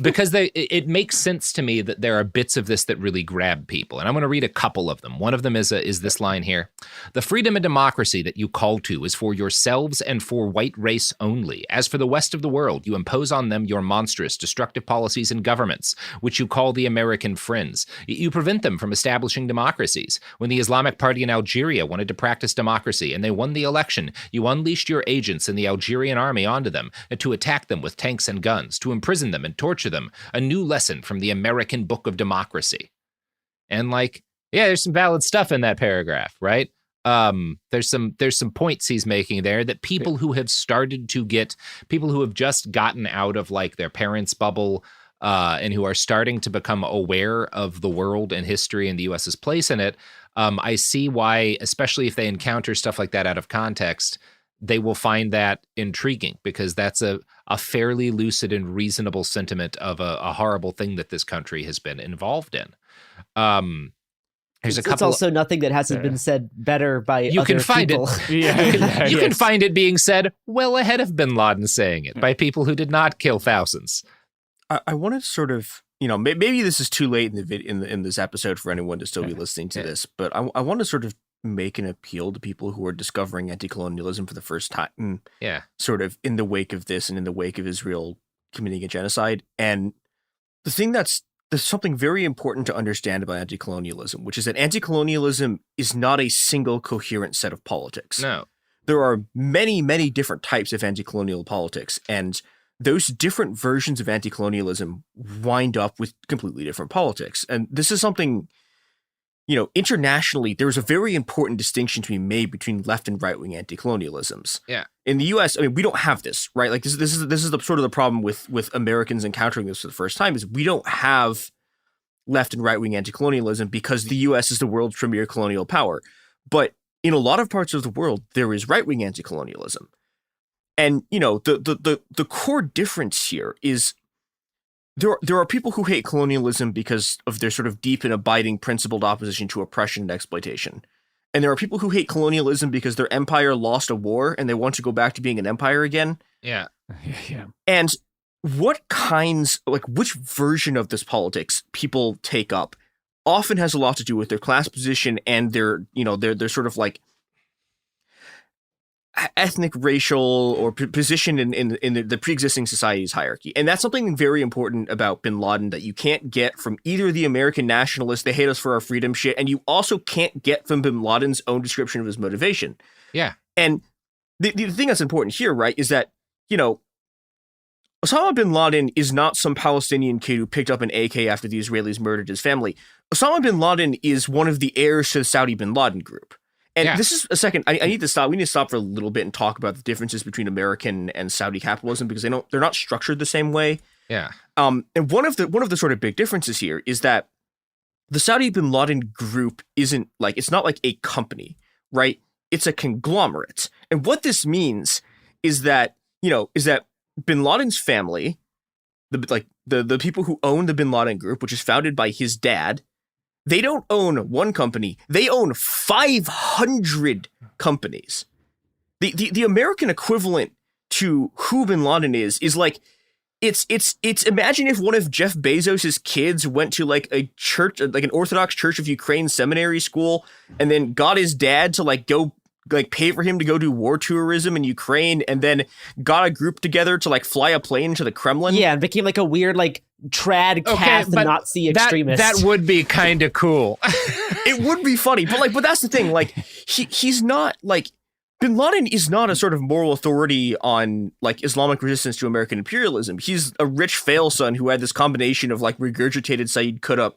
because it makes sense to me that there are bits of this that really grab people. And I'm going to read a couple of them. One of them is this line here: "The freedom and democracy that you call to is for yourselves and for white race only. As for the rest of the world, you impose on them your monstrous, destructive policies and governments, which you call the American friends. You prevent them from establishing democracies. When the Islamic Party in Algeria wanted to practice democracy and they won the election, you unleashed your agents in the Algerian army onto them to attack them with tanks and guns, to imprison them and torture them. A new lesson from the American Book of Democracy." And there's some valid stuff in that paragraph, right? There's some points he's making there that people who have just gotten out of their parents' bubble, and who are starting to become aware of the world and history and the U.S.'s place in it, I see why, especially if they encounter stuff like that out of context, they will find that intriguing, because that's a fairly lucid and reasonable sentiment of a horrible thing that this country has been involved in. It's also nothing that hasn't been said better by you other can find people. It. You can find it being said well ahead of Bin Laden saying it by people who did not kill thousands. I want to sort of, maybe this is too late in this episode for anyone to still be listening to this, but I want to sort of make an appeal to people who are discovering anti-colonialism for the first time. Yeah. Sort of in the wake of this and in the wake of Israel committing a genocide. And the thing there's something very important to understand about anti-colonialism, which is that anti-colonialism is not a single coherent set of politics. No. There are many, many different types of anti-colonial politics, and those different versions of anti-colonialism wind up with completely different politics. And this is something, internationally, there's a very important distinction to be made between left and right-wing anti-colonialisms. Yeah. In the U.S., we don't have this, right? This is the sort of the problem with Americans encountering this for the first time, is we don't have left and right-wing anti-colonialism because the U.S. is the world's premier colonial power. But in a lot of parts of the world, there is right-wing anti-colonialism. And, the core difference here is there are people who hate colonialism because of their sort of deep and abiding principled opposition to oppression and exploitation. And there are people who hate colonialism because their empire lost a war and they want to go back to being an empire again. Yeah. Yeah. And which version of this politics people take up often has a lot to do with their class position and their sort of ethnic, racial, or position in the pre-existing society's hierarchy. And that's something very important about Bin Laden that you can't get from either the American nationalists, they hate us for our freedom shit, and you also can't get from Bin Laden's own description of his motivation. Yeah. And the thing that's important here, right, is that, Osama bin Laden is not some Palestinian kid who picked up an AK after the Israelis murdered his family. Osama bin Laden is one of the heirs to the Saudi bin Laden group. And This is a second. I need to stop. We need to stop for a little bit and talk about the differences between American and Saudi capitalism, because they're not structured the same way. Yeah. And one of the sort of big differences here is that the Saudi bin Laden group isn't it's not like a company, right? It's a conglomerate. And what this means is that bin Laden's family, the people who own the bin Laden group, which is founded by his dad, they don't own one company. They own 500 companies. The American equivalent to who bin Laden is it's imagine if one of Jeff Bezos's kids went to a church, an Orthodox Church of Ukraine seminary school, and then got his dad to go pay for him to go do war tourism in Ukraine, and then got a group together to fly a plane to the Kremlin. Yeah, and became a weird trad Cath Nazi extremist. That would be kind of cool. It would be funny, but that's the thing. He's not Bin Laden is not a sort of moral authority on Islamic resistance to American imperialism. He's a rich fail son who had this combination of regurgitated Sayyid Qutb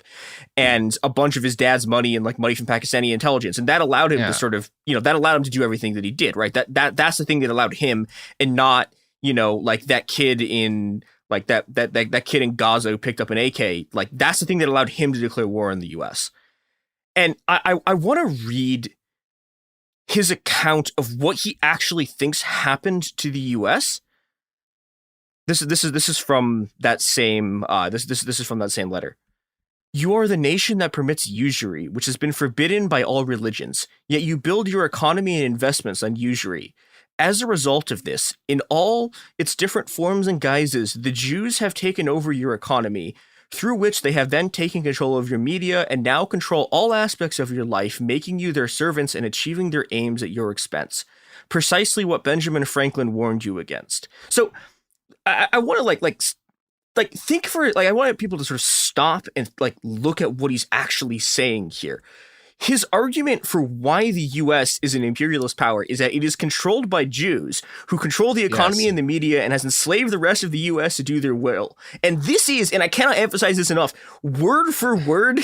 and a bunch of his dad's money and money from Pakistani intelligence, and that allowed him to sort of that allowed him to do everything that he did. Right, that's the thing that allowed him, and not that kid in that kid in Gaza who picked up an AK. That's the thing that allowed him to declare war on the U.S. And I want to read his account of what he actually thinks happened to the U.S. This is from that same this is from that same letter. You are the nation that permits usury, which has been forbidden by all religions. Yet you build your economy and investments on usury. as a result of this, in all its different forms and guises, the Jews have taken over your economy, through which they have then taken control of your media and now control all aspects of your life, making you their servants and achieving their aims at your expense. Precisely what Benjamin Franklin warned you against. So I want to like think for it. Like, I want people to sort of stop and like look at what he's actually saying here. His argument for why the U.S. is an imperialist power is that it is controlled by Jews who control the economy and the media and has enslaved the rest of the U.S. to do their will. And this is, and I cannot emphasize this enough, word for word,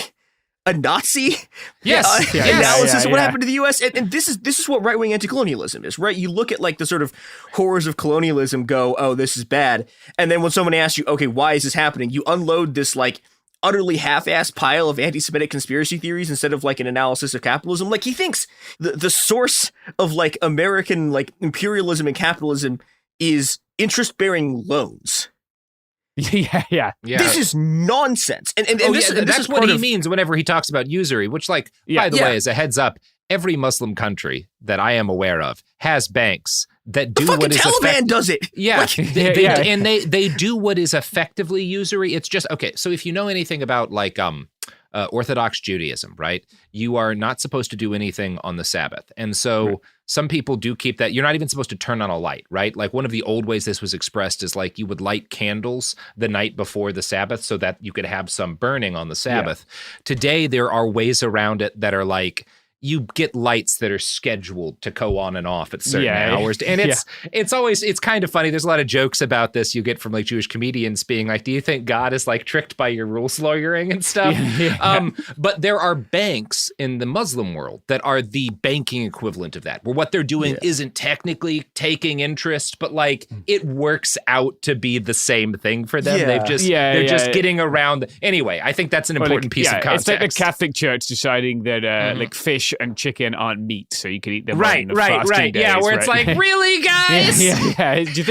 a Nazi analysis of what happened to the U.S. And this is what right-wing anti-colonialism is, right? You look at like the sort of horrors of colonialism, go, oh, this is bad. And then when someone asks you, okay, why is this happening? You unload this like utterly half-assed pile of anti-Semitic conspiracy theories instead of like an analysis of capitalism. Like, he thinks the source of like American like imperialism and capitalism is interest-bearing loans. Yeah. This is nonsense. And that's what he means whenever he talks about usury, which, like, by the way, as a heads up, every Muslim country that I am aware of has banks that do what is Taliban does it. Yeah, and they do what is effectively usury. It's just, okay, so if you know anything about like Orthodox Judaism, right? You are not supposed to do anything on the Sabbath. And so some people do keep that. You're not even supposed to turn on a light, right? Like, one of the old ways this was expressed is like you would light candles the night before the Sabbath so that you could have some burning on the Sabbath. Today, there are ways around it that are like, you get lights that are scheduled to go on and off at certain hours. And it's always, it's kind of funny. There's a lot of jokes about this you get from like Jewish comedians being like, do you think God is like tricked by your rules lawyering and stuff? But there are banks in the Muslim world that are the banking equivalent of that, where what they're doing isn't technically taking interest, but like it works out to be the same thing for them. They've just, they're just getting around. Anyway, I think that's an important piece of context. It's like the Catholic Church deciding that like fish and chicken aren't meat, so you can eat them on the fasting days, where it's like, really, guys? Do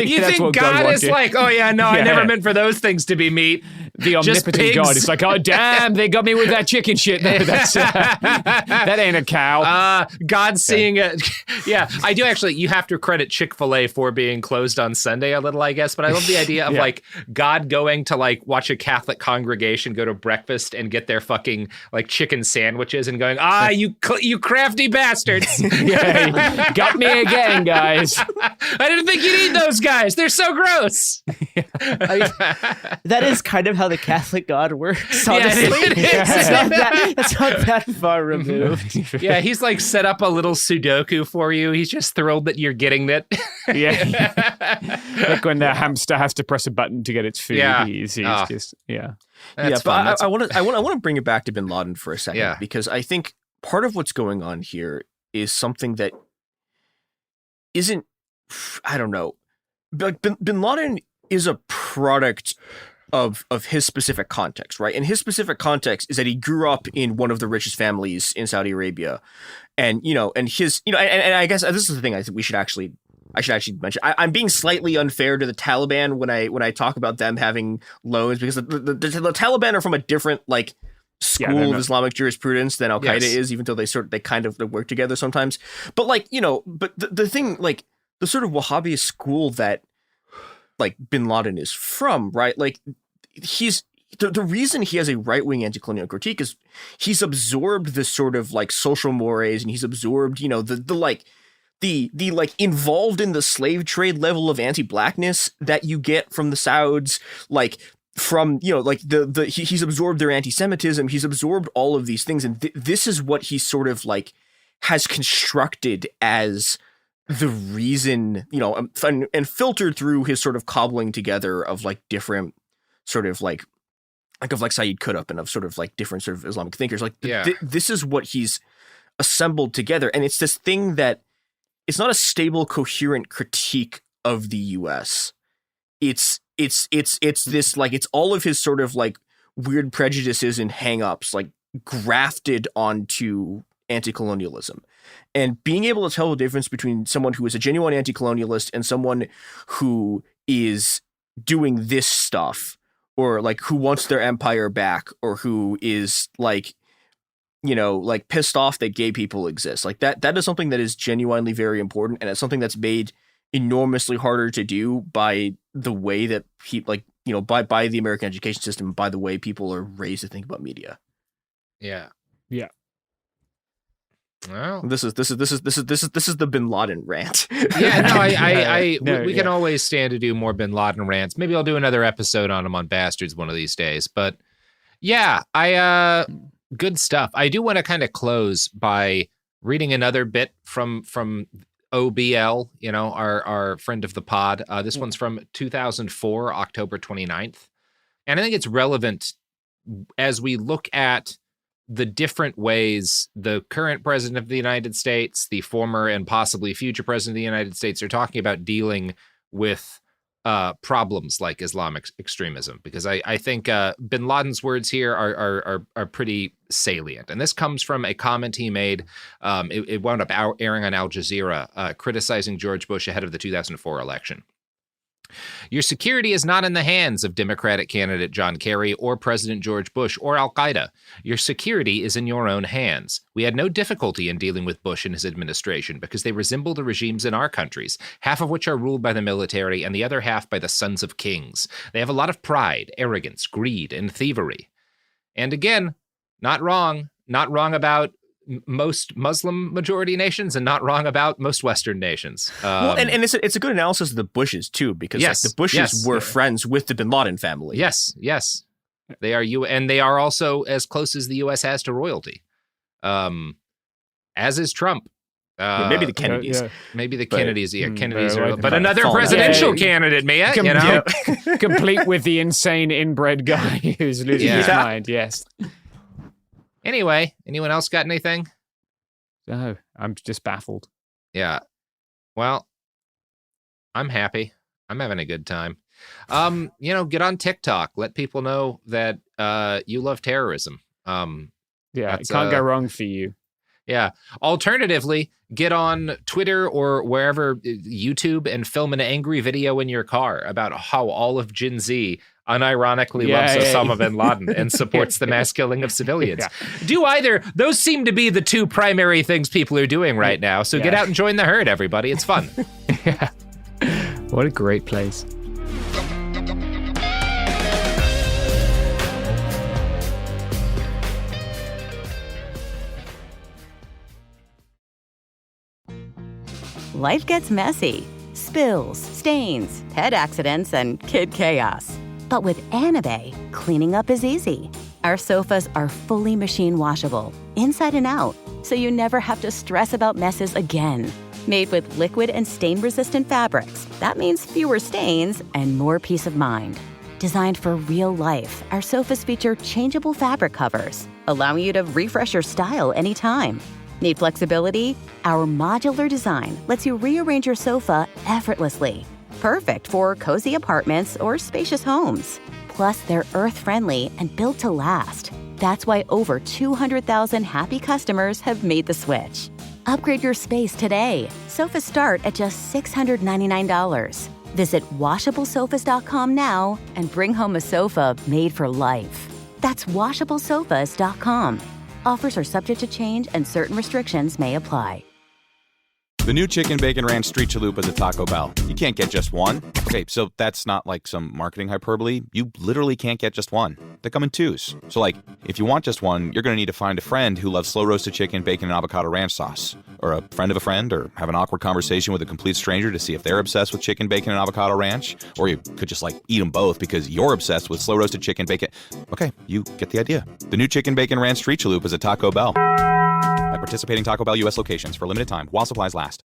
you think God is like, oh yeah, no, I never meant for those things to be meat. The omnipotent God is like, oh damn, they got me with that chicken shit. That's that ain't a cow. God seeing it. Yeah, I do actually. You have to credit Chick-fil-A for being closed on Sunday a little, I guess. But I love the idea of like God going to like watch a Catholic congregation go to breakfast and get their fucking like chicken sandwiches and going, you crafty bastards. Got me again, guys. I didn't think you'd eat those guys. They're so gross. That is kind of how the Catholic God works, honestly. It's not that far removed. Yeah, he's like set up a little Sudoku for you. He's just thrilled that you're getting it. Like when the hamster has to press a button to get its food. He's just That's fun. But I want to bring it back to Bin Laden for a second, because I think part of what's going on here is something that isn't, I don't know, but Bin Laden is a product of his specific context, right? And his specific context is that he grew up in one of the richest families in Saudi Arabia, and his, and I guess this is the thing I think I should actually mention. I'm being slightly unfair to the Taliban when I talk about them having loans, because the Taliban are from a different like school of Islamic jurisprudence than Al Qaeda is, even though they kind of work together sometimes. But like, but the thing, like the sort of Wahhabi school that like Bin Laden is from, right? Like he's the reason he has a right-wing anti-colonial critique is he's absorbed this sort of like social mores, and he's absorbed, the involved in the slave trade level of anti-blackness that you get from the Sauds, like from, he's absorbed their anti-Semitism. He's absorbed all of these things. And this is what he sort of like has constructed as the reason, and filtered through his sort of cobbling together of like different sort of like Sayyid Qutb and of sort of like different sort of Islamic thinkers. Like this is what he's assembled together. And it's this thing that it's not a stable, coherent critique of the US. It's this, like, it's all of his sort of like weird prejudices and hang-ups like grafted onto anti-colonialism. And being able to tell the difference between someone who is a genuine anti-colonialist and someone who is doing this stuff, or like who wants their empire back, or who is like, like pissed off that gay people exist. Like that is something that is genuinely very important. And it's something that's made enormously harder to do by the way that people by the American education system, by the way people are raised to think about media. Yeah. Well, this is the Bin Laden rant. Yeah, no, we can always stand to do more Bin Laden rants. Maybe I'll do another episode on him on Bastards one of these days. But yeah, good stuff. I do want to kind of close by reading another bit from OBL, our friend of the pod. This one's from 2004, October 29th. And I think it's relevant as we look at the different ways the current president of the United States, the former and possibly future president of the United States are talking about dealing with problems like Islamic extremism, because I think Bin Laden's words here are pretty salient. And this comes from a comment he made. It wound up airing on Al Jazeera, criticizing George Bush ahead of the 2004 election. Your security is not in the hands of Democratic candidate John Kerry or President George Bush or Al-Qaeda. Your security is in your own hands. We had no difficulty in dealing with Bush and his administration because they resemble the regimes in our countries, half of which are ruled by the military and the other half by the sons of kings. They have a lot of pride, arrogance, greed, and thievery. And again, not wrong about most Muslim majority nations and not wrong about most Western nations. Well, and it's a good analysis of the Bushes too, because the Bushes were friends with the Bin Laden family. Yes. They are and they are also as close as the U.S. has to royalty. As is Trump. Maybe the Kennedys. Maybe the Kennedys. Kennedys are, but another presidential candidate, Mia. Complete with the insane inbred guy who's losing his mind. Yes. Anyway, anyone else got anything? No, I'm just baffled. Yeah. Well, I'm happy. I'm having a good time. Get on TikTok. Let people know that you love terrorism. It can't go wrong for you. Yeah. Alternatively, get on Twitter or wherever, YouTube, and film an angry video in your car about how all of Gen Z unironically loves Osama bin Laden and supports the mass killing of civilians. Do either. Those seem to be the two primary things people are doing right now. So get out and join the herd, everybody. It's fun. What a great place. Life gets messy. Spills, stains, pet accidents, and kid chaos. But with Anabe, cleaning up is easy. Our sofas are fully machine washable, inside and out, so you never have to stress about messes again. Made with liquid and stain-resistant fabrics, that means fewer stains and more peace of mind. Designed for real life, our sofas feature changeable fabric covers, allowing you to refresh your style anytime. Need flexibility? Our modular design lets you rearrange your sofa effortlessly. Perfect for cozy apartments or spacious homes. Plus, they're earth-friendly and built to last. That's why over 200,000 happy customers have made the switch. Upgrade your space today. Sofas start at just $699. Visit washablesofas.com now and bring home a sofa made for life. That's washablesofas.com. Offers are subject to change and certain restrictions may apply. The new Chicken Bacon Ranch Street Chalupas at Taco Bell. You can't get just one. Okay, so that's not like some marketing hyperbole. You literally can't get just one. They come in twos. So like, if you want just one, you're going to need to find a friend who loves slow-roasted chicken, bacon, and avocado ranch sauce. Or a friend of a friend, or have an awkward conversation with a complete stranger to see if they're obsessed with chicken, bacon, and avocado ranch. Or you could just like eat them both because you're obsessed with slow-roasted chicken, bacon. Okay, you get the idea. The new Chicken Bacon Ranch Street Chalupas at Taco Bell. At participating Taco Bell U.S. locations for a limited time while supplies last.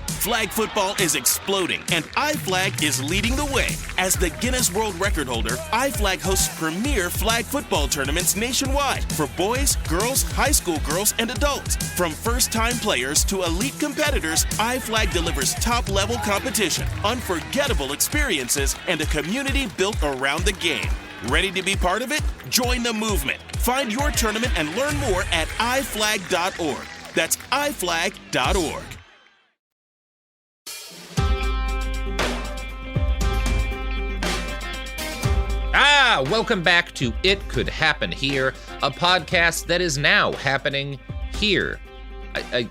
Flag football is exploding, and iFlag is leading the way. As the Guinness World Record holder, iFlag hosts premier flag football tournaments nationwide for boys, girls, high school girls, and adults. From first-time players to elite competitors, iFlag delivers top-level competition, unforgettable experiences, and a community built around the game. Ready to be part of it? Join the movement. Find your tournament and learn more at iflag.org. That's iflag.org. Welcome back to It Could Happen Here, a podcast that is now happening here. I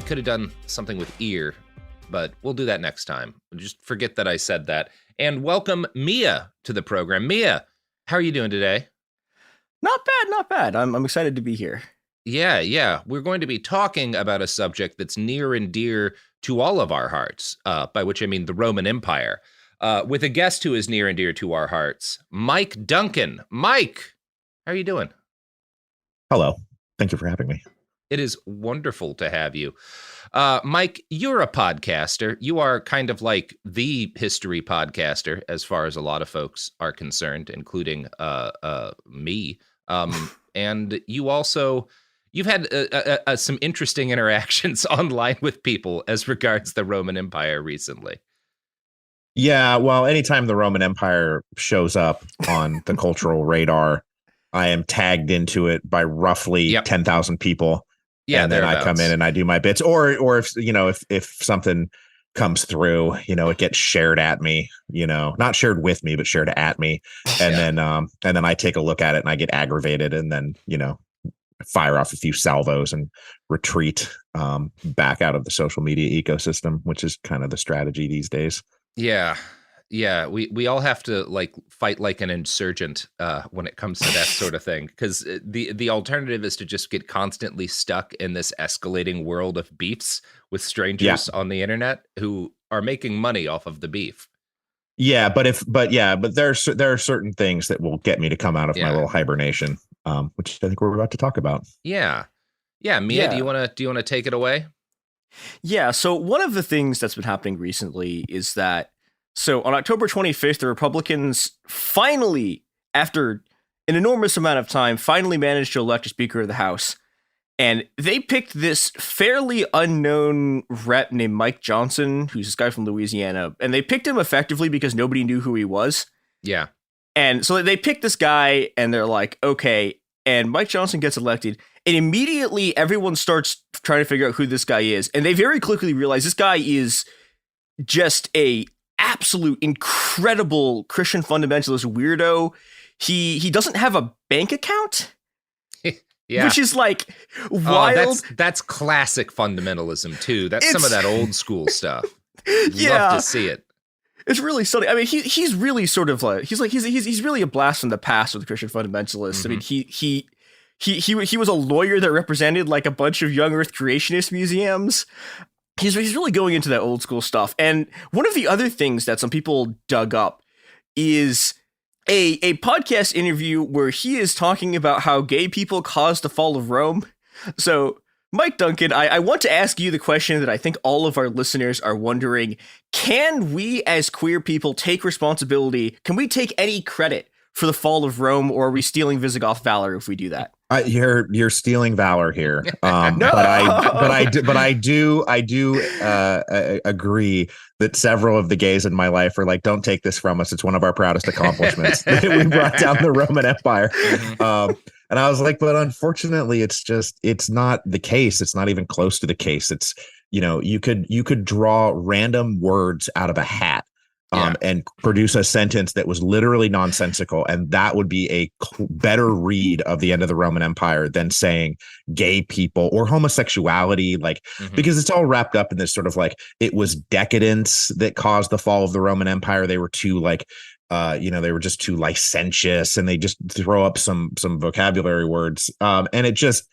could have done something with ear but we'll do that next time. Just forget that I said that. And welcome Mia to the program. Mia, how are you doing today? Not bad, not bad. I'm excited to be here. Yeah. We're going to be talking about a subject that's near and dear to all of our hearts, by which I mean the Roman Empire, with a guest who is near and dear to our hearts, Mike Duncan. Mike, how are you doing? Hello. Thank you for having me. It is wonderful to have you. Mike, you're a podcaster. You are kind of like the history podcaster as far as a lot of folks are concerned, including me. And you've had some interesting interactions online with people as regards the Roman Empire recently. Yeah, well, anytime the Roman Empire shows up on the cultural radar, I am tagged into it by roughly 10,000 people. Yeah, and then I come in and I do my bits, or if something comes through, it gets shared at me, not shared with me, but shared at me, and then I take a look at it and I get aggravated, and then fire off a few salvos and retreat back out of the social media ecosystem, which is kind of the strategy these days. Yeah, we all have to fight like an insurgent when it comes to that sort of thing, because the alternative is to just get constantly stuck in this escalating world of beefs with strangers on the internet who are making money off of the beef. Yeah, but there are certain things that will get me to come out of my little hibernation, which I think we're about to talk about. Yeah, Mia, do you want to take it away? Yeah, so one of the things that's been happening recently is that, so on October 25th, the Republicans finally, after an enormous amount of time, finally managed to elect a Speaker of the House. And they picked this fairly unknown rep named Mike Johnson, who's this guy from Louisiana. And they picked him effectively because nobody knew who he was. Yeah. And so they picked this guy and they're like, okay. And Mike Johnson gets elected. And immediately everyone starts trying to figure out who this guy is. And they very quickly realize this guy is just a absolute incredible Christian fundamentalist weirdo. He doesn't have a bank account. Which is like wild. That's classic fundamentalism too. That's some of that old school stuff. Yeah. Love to see it. It's really silly. I mean, he's really sort of like he's really a blast from the past with the Christian fundamentalists. Mm-hmm. I mean, he was a lawyer that represented like a bunch of young Earth creationist museums. He's really going into that old school stuff. And one of the other things that some people dug up is a podcast interview where he is talking about how gay people caused the fall of Rome. So, Mike Duncan, I want to ask you the question that I think all of our listeners are wondering. Can we as queer people take responsibility? Can we take any credit for the fall of Rome, or are we stealing Visigoth valor if we do that? You're stealing valor here, No! but I do agree that several of the gays in my life are like, don't take this from us. It's one of our proudest accomplishments that we brought down the Roman Empire. And I was like, but unfortunately, it's not the case. It's not even close to the case. It's, you could draw random words out of a hat. And produce a sentence that was literally nonsensical. And that would be a better read of the end of the Roman Empire than saying gay people or homosexuality, because it's all wrapped up in this sort of it was decadence that caused the fall of the Roman Empire. They were too they were just too licentious, and they just throw up some vocabulary words. And it just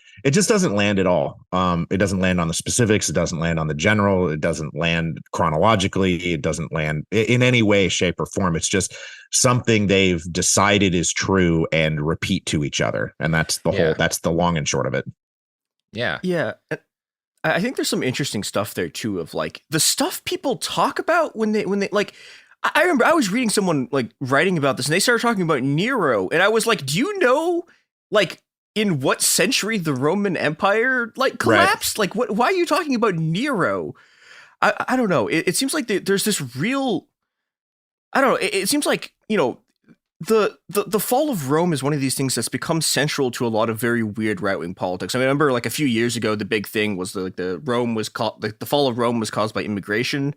doesn't land at all. It doesn't land on the specifics. It doesn't land on the general. It doesn't land chronologically. It doesn't land in any way, shape, or form. It's just something they've decided is true and repeat to each other. And that's that's the long and short of it. Yeah. Yeah. I think there's some interesting stuff there too, of the stuff people talk about when they I remember I was reading someone writing about this, and they started talking about Nero, and I was like, do you know in what century the Roman Empire collapsed? Right. Why are you talking about Nero? I don't know. It seems like there's this real, I don't know. It seems like, the fall of Rome is one of these things that's become central to a lot of very weird right-wing politics. I remember a few years ago, the big thing was the fall of Rome was caused by immigration.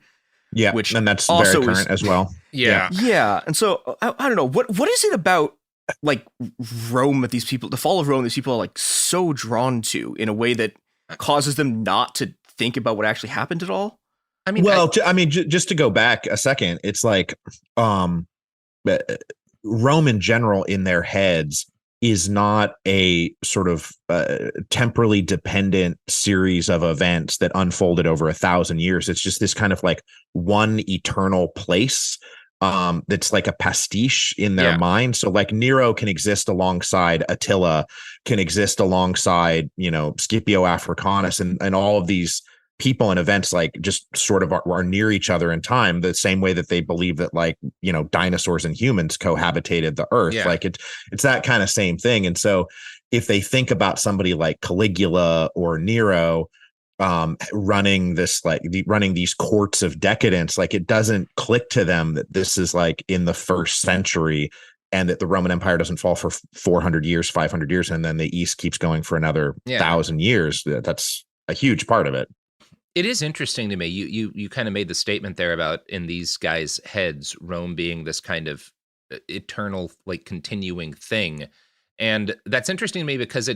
Yeah, and that's also very current as well. Yeah. Yeah. And so I don't know, what is it about Rome that the fall of Rome, these people are so drawn to in a way that causes them not to think about what actually happened at all? I mean, well, just to go back a second, it's like Rome in general in their heads is not a sort of temporally dependent series of events that unfolded over 1,000 years. It's just this kind of like one eternal place that's like a pastiche in their mind. So like Nero can exist alongside Attila, can exist alongside, Scipio Africanus and all of these people and events like just sort of are near each other in time, the same way that they believe that like, dinosaurs and humans cohabitated the earth. Like it's that kind of same thing. And so if they think about somebody like Caligula or Nero, running these courts of decadence, like it doesn't click to them that this is like in the 1st century and that the Roman Empire doesn't fall for 400 years, 500 years, and then the East keeps going for another 1,000 years. That's a huge part of it. It is interesting to me. You kind of made the statement there about in these guys' heads, Rome being this kind of eternal, like continuing thing. And that's interesting to me because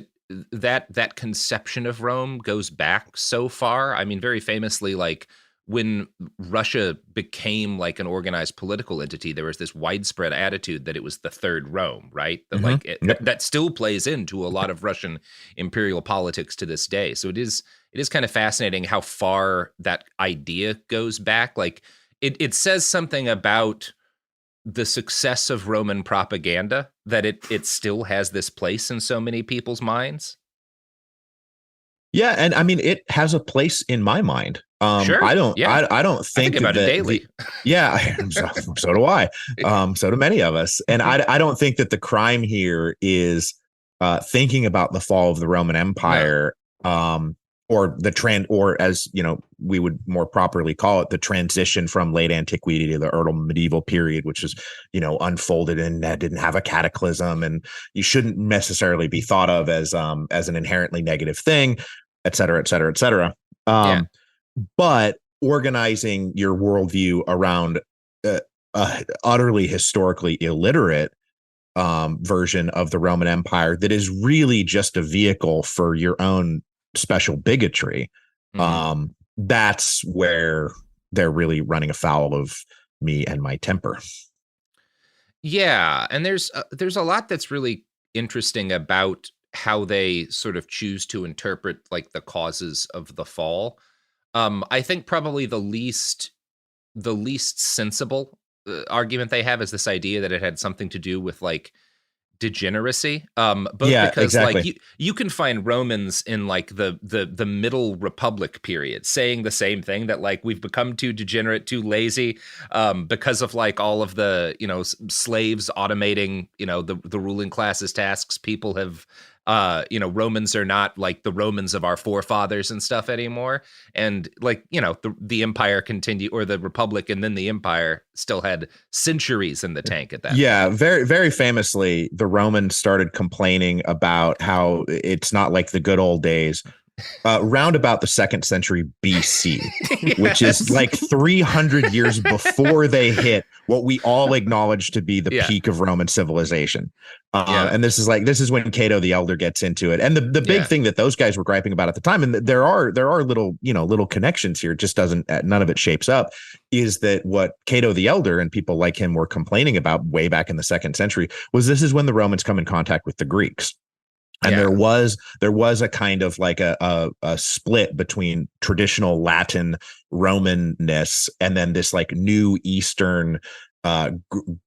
that conception of Rome goes back so far. I mean, very famously, like when Russia became like an organized political entity, there was this widespread attitude that it was the third Rome, right? That that still plays into a lot of Russian imperial politics to this day. So it is kind of fascinating how far that idea goes back. Like it says something about the success of Roman propaganda that it still has this place in so many people's minds. Yeah, and I mean it has a place in my mind. Sure. I don't think about it daily. So do I. So do many of us. And I don't think that the crime here is thinking about the fall of the Roman Empire, or as we would more properly call it, the transition from late antiquity to the early medieval period, which is unfolded and didn't have a cataclysm, and you shouldn't necessarily be thought of as an inherently negative thing, et cetera, et cetera, et cetera. But organizing your worldview around utterly historically illiterate version of the Roman Empire that is really just a vehicle for your own special bigotry, that's where they're really running afoul of me and my temper. Yeah, and there's a lot that's really interesting about how they sort of choose to interpret like the causes of the fall. I think probably the least sensible argument they have is this idea that it had something to do with like degeneracy, because exactly. Like you can find Romans in like the Middle Republic period saying the same thing, that like we've become too degenerate, too lazy, because of like all of the slaves automating the ruling class's tasks. People have Romans are not like the Romans of our forefathers and stuff anymore. And like, the empire continued, or the Republic and then the empire still had centuries in the tank at that point. Very, very famously, the Romans started complaining about how it's not like the good old days. Round about the 2nd century BC, which is like 300 years before they hit what we all acknowledge to be the peak of Roman civilization. And this is when Cato the Elder gets into it. And the big thing that those guys were griping about at the time, and there are little connections here, it just none of it shapes up, is that what Cato the Elder and people like him were complaining about way back in the 2nd century was this is when the Romans come in contact with the Greeks. And there was a kind of like a split between traditional Latin Romanness and then this like new Eastern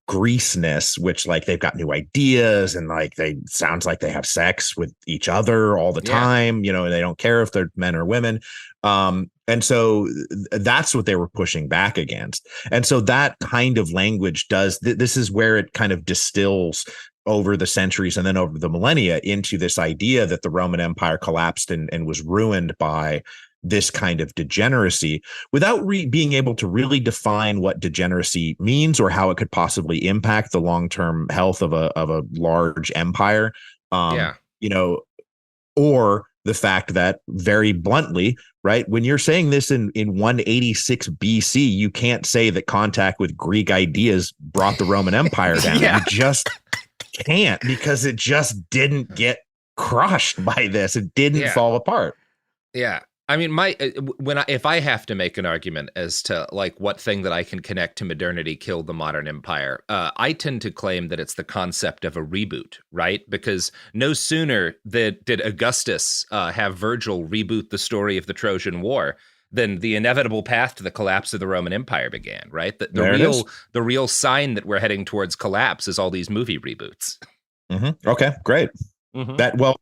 Greece-ness, which like they've got new ideas and like sounds like they have sex with each other all the time. They don't care if they're men or women. And so that's what they were pushing back against. And so that kind of language this is where it kind of distills over the centuries and then over the millennia into this idea that the Roman Empire collapsed and was ruined by this kind of degeneracy without being able to really define what degeneracy means or how it could possibly impact the long-term health of a large empire. Or the fact that, very bluntly, right, when you're saying this in 186 BC, you can't say that contact with Greek ideas brought the Roman Empire down. You just can't, because it just didn't get crushed by this. It didn't fall apart. Yeah. I mean, if I have to make an argument as to like what thing that I can connect to modernity killed the modern empire, I tend to claim that it's the concept of a reboot, right? Because no sooner did Augustus have Virgil reboot the story of the Trojan War than the inevitable path to the collapse of the Roman Empire began, right? The real sign that we're heading towards collapse is all these movie reboots. Mm-hmm. Okay, great. Mm-hmm.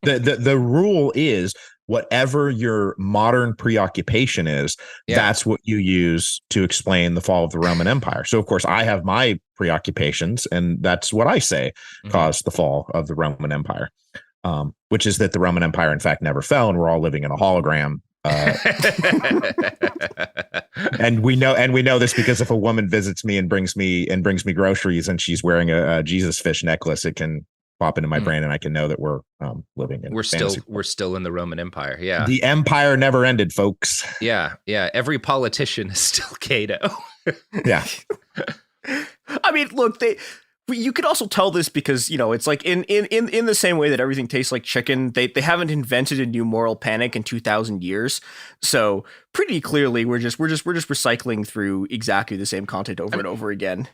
The rule is whatever your modern preoccupation is, that's what you use to explain the fall of the Roman Empire. So, of course, I have my preoccupations, and that's what I say caused the fall of the Roman Empire, which is that the Roman Empire, in fact, never fell, and we're all living in a hologram. And we know this because if a woman visits me and brings me groceries, and she's wearing a Jesus fish necklace, it can pop into my brain, and I can know that we're living in. We're still in the Roman Empire. Yeah, the empire never ended, folks. Yeah. Every politician is still Cato. Yeah. I mean, look, you could also tell this because, it's like in the same way that everything tastes like chicken, they haven't invented a new moral panic in 2,000 years. So pretty clearly, we're just recycling through exactly the same content over and over again.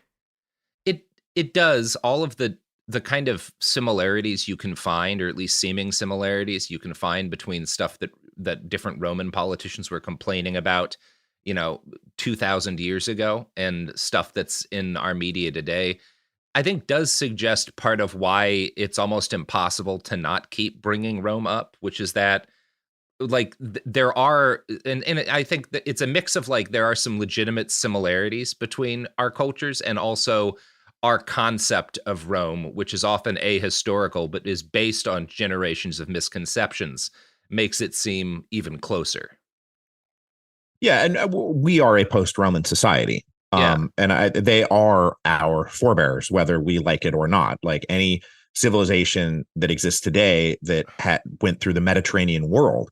It does. All of the kind of similarities you can find, or at least seeming similarities you can find between stuff that different Roman politicians were complaining about, 2,000 years ago, and stuff that's in our media today, I think does suggest part of why it's almost impossible to not keep bringing Rome up, which is that like there are, and I think that it's a mix of like, there are some legitimate similarities between our cultures and also our concept of Rome, which is often ahistorical, but is based on generations of misconceptions, makes it seem even closer. Yeah, and we are a post-Roman society. And they are our forebears, whether we like it or not. Like any civilization that exists today that went through the Mediterranean world,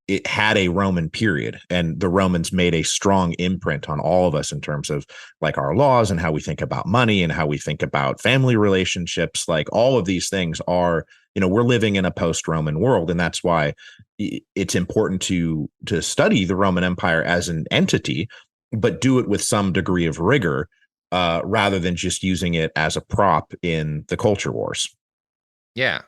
it had a Roman period, and the Romans made a strong imprint on all of us in terms of like our laws and how we think about money and how we think about family relationships. Like all of these things are, we're living in a post-Roman world, and that's why it's important to study the Roman Empire as an entity, but do it with some degree of rigor, rather than just using it as a prop in the culture wars. Yeah.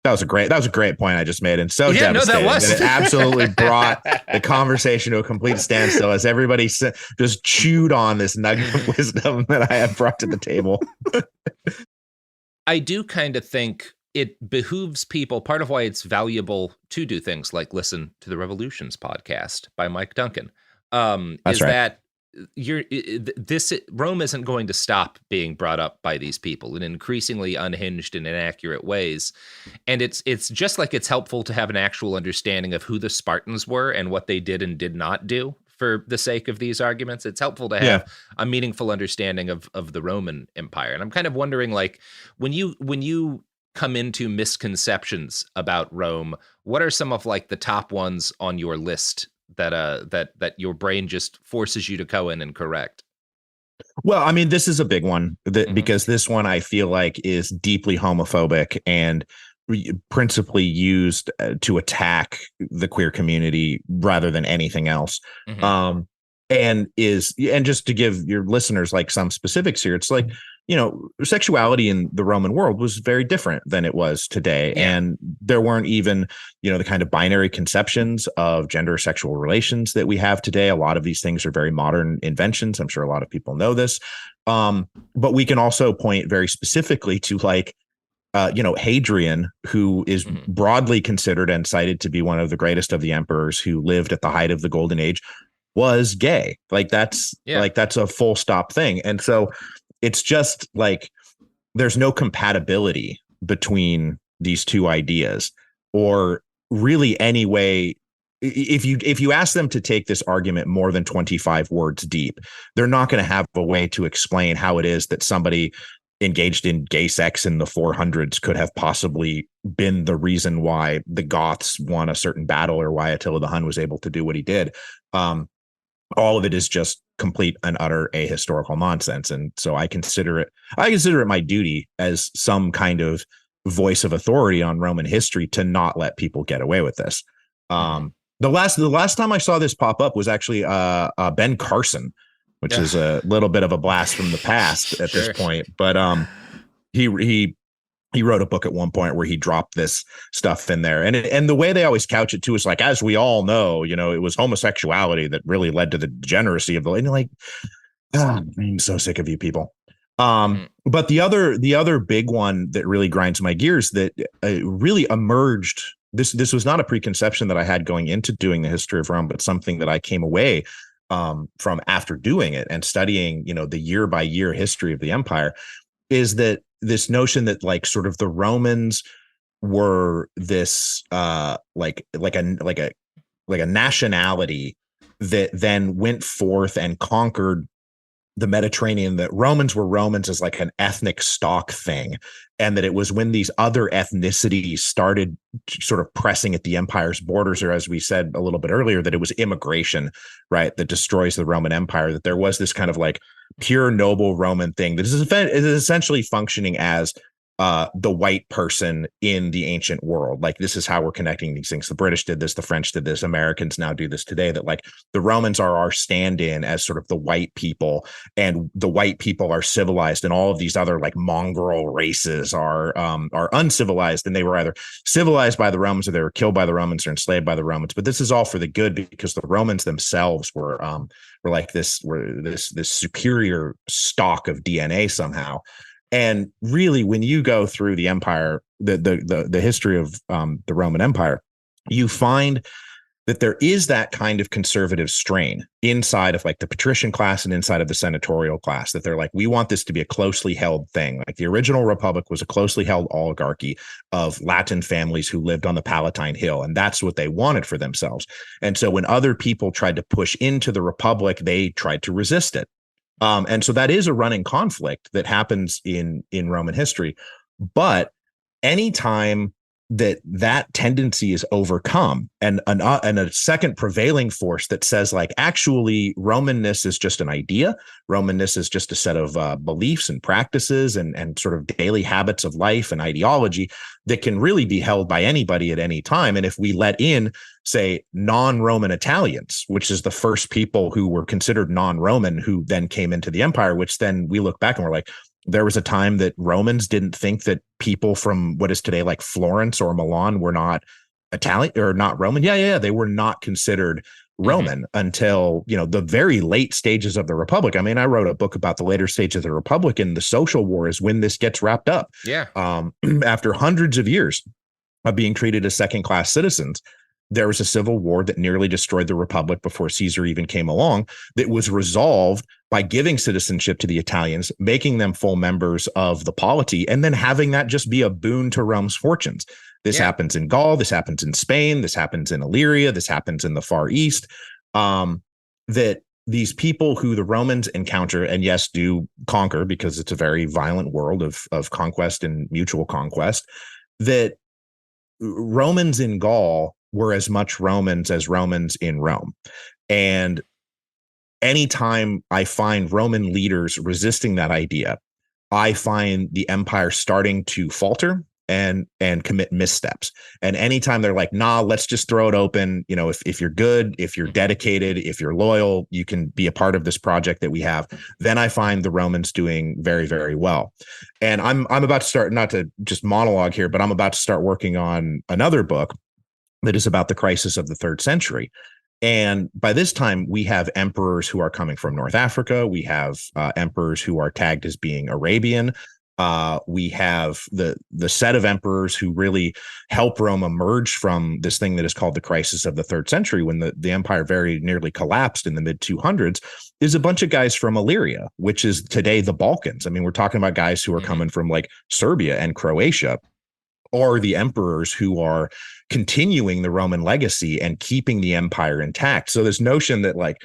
That was a great point I just made, and so devastating that it absolutely brought the conversation to a complete standstill as everybody just chewed on this nugget of wisdom that I have brought to the table. I do kind of think it behooves people. Part of why it's valuable to do things like listen to the Revolutions podcast by Mike Duncan. That's right. That Rome isn't going to stop being brought up by these people in increasingly unhinged and inaccurate ways. And it's just like it's helpful to have an actual understanding of who the Spartans were and what they did and did not do for the sake of these arguments. It's helpful to have a meaningful understanding of the Roman Empire. And I'm kind of wondering, like, when you come into misconceptions about Rome, what are some of like the top ones on your list that your brain just forces you to go in and correct? Well, I mean, this is a big one because this one I feel like is deeply homophobic and principally used to attack the queer community rather than anything else. And just to give your listeners like some specifics here, it's like, sexuality in the Roman world was very different than it was today. Yeah. And there weren't even, the kind of binary conceptions of gender sexual relations that we have today. A lot of these things are very modern inventions. I'm sure a lot of people know this. But we can also point very specifically to like, Hadrian, who is broadly considered and cited to be one of the greatest of the emperors who lived at the height of the Golden Age, was gay. Like that's a full stop thing. And so it's just like there's no compatibility between these two ideas, or really any way. If you ask them to take this argument more than 25 words deep, they're not going to have a way to explain how it is that somebody engaged in gay sex in the 400s could have possibly been the reason why the Goths won a certain battle or why Attila the Hun was able to do what he did. All of it is just complete and utter ahistorical nonsense. And so I consider it my duty as some kind of voice of authority on Roman history to not let people get away with this. The last time I saw this pop up was actually Ben Carson, which is a little bit of a blast from the past at this point. But he wrote a book at one point where he dropped this stuff in there. And the way they always couch it too is like, as we all know, it was homosexuality that really led to the degeneracy of the, and like, I'm so sick of you people. But the other big one that really grinds my gears that really emerged, this was not a preconception that I had going into doing the history of Rome, but something that I came away from after doing it and studying, the year by year history of the empire, is that this notion that like sort of the Romans were this like a nationality that then went forth and conquered the Mediterranean, that Romans were Romans as like an ethnic stock thing. And that it was when these other ethnicities started sort of pressing at the empire's borders, or as we said a little bit earlier, that it was immigration, right, that destroys the Roman Empire, that there was this kind of like pure noble Roman thing that is essentially functioning as the white person in the ancient world. Like, this is how we're connecting these things. The British did this, the French did this, Americans now do this today, that like the Romans are our stand-in as sort of the white people, and the white people are civilized, and all of these other like mongrel races are uncivilized, and they were either civilized by the Romans or they were killed by the Romans or enslaved by the Romans. But this is all for the good, because the Romans themselves were this superior stock of DNA somehow. And really, when you go through the empire, the history of the Roman Empire, you find that there is that kind of conservative strain inside of like the patrician class and inside of the senatorial class, that they're like, we want this to be a closely held thing. Like the original republic was a closely held oligarchy of Latin families who lived on the Palatine Hill, and that's what they wanted for themselves. And so when other people tried to push into the republic, they tried to resist it. And so that is a running conflict that happens in Roman history. But anytime that tendency is overcome, and a second prevailing force that says like, actually Romanness is just an idea, Romanness is just a set of beliefs and practices and sort of daily habits of life and ideology that can really be held by anybody at any time. And if we let in, say, non-Roman Italians, which is the first people who were considered non-Roman who then came into the empire, which then we look back and we're like, there was a time that Romans didn't think that people from what is today like Florence or Milan were not Italian or not Roman. Yeah. They were not considered Roman until, the very late stages of the Republic. I mean, I wrote a book about the later stages of the Republic, and the social war is when this gets wrapped up. Yeah. After hundreds of years of being treated as second-class citizens, there was a civil war that nearly destroyed the Republic before Caesar even came along, that was resolved by giving citizenship to the Italians, making them full members of the polity, and then having that just be a boon to Rome's fortunes. This happens in Gaul, this happens in Spain, this happens in Illyria, this happens in the Far East, that these people who the Romans encounter, and yes, do conquer, because it's a very violent world of conquest and mutual conquest, that Romans in Gaul were as much Romans as Romans in Rome. And anytime I find Roman leaders resisting that idea, I find the empire starting to falter and commit missteps. And anytime they're like, nah, let's just throw it open. If you're good, if you're dedicated, if you're loyal, you can be a part of this project that we have. Then I find the Romans doing very, very well. And I'm about to start, not to just monologue here, but I'm about to start working on another book that is about the crisis of the 3rd century. And by this time, we have emperors who are coming from North Africa. We have emperors who are tagged as being Arabian. We have the set of emperors who really help Rome emerge from this thing that is called the crisis of the 3rd century, when the empire very nearly collapsed in the mid-200s, is a bunch of guys from Illyria, which is today the Balkans. I mean, we're talking about guys who are coming from like Serbia and Croatia, or the emperors who are continuing the Roman legacy and keeping the empire intact. So this notion that like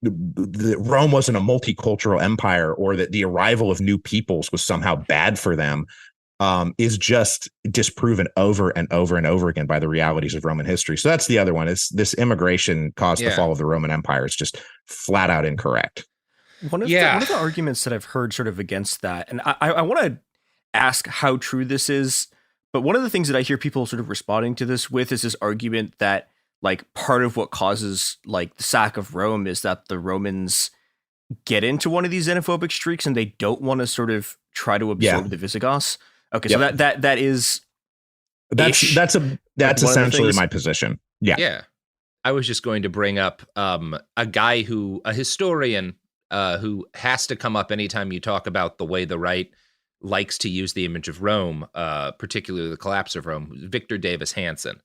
Rome wasn't a multicultural empire, or that the arrival of new peoples was somehow bad for them, is just disproven over and over and over again by the realities of Roman history. So that's the other one. It's this immigration caused the fall of the Roman Empire. It's just flat out incorrect. One of the arguments that I've heard sort of against that, and I want to ask how true this is, But one of the things that I hear people sort of responding to this with is this argument that like part of what causes like the sack of Rome is that the Romans get into one of these xenophobic streaks and they don't want to sort of try to absorb the Visigoths. Okay, so that is that's essentially my position. Yeah. I was just going to bring up a historian who has to come up anytime you talk about the way the right likes to use the image of Rome, particularly the collapse of Rome, Victor Davis Hanson.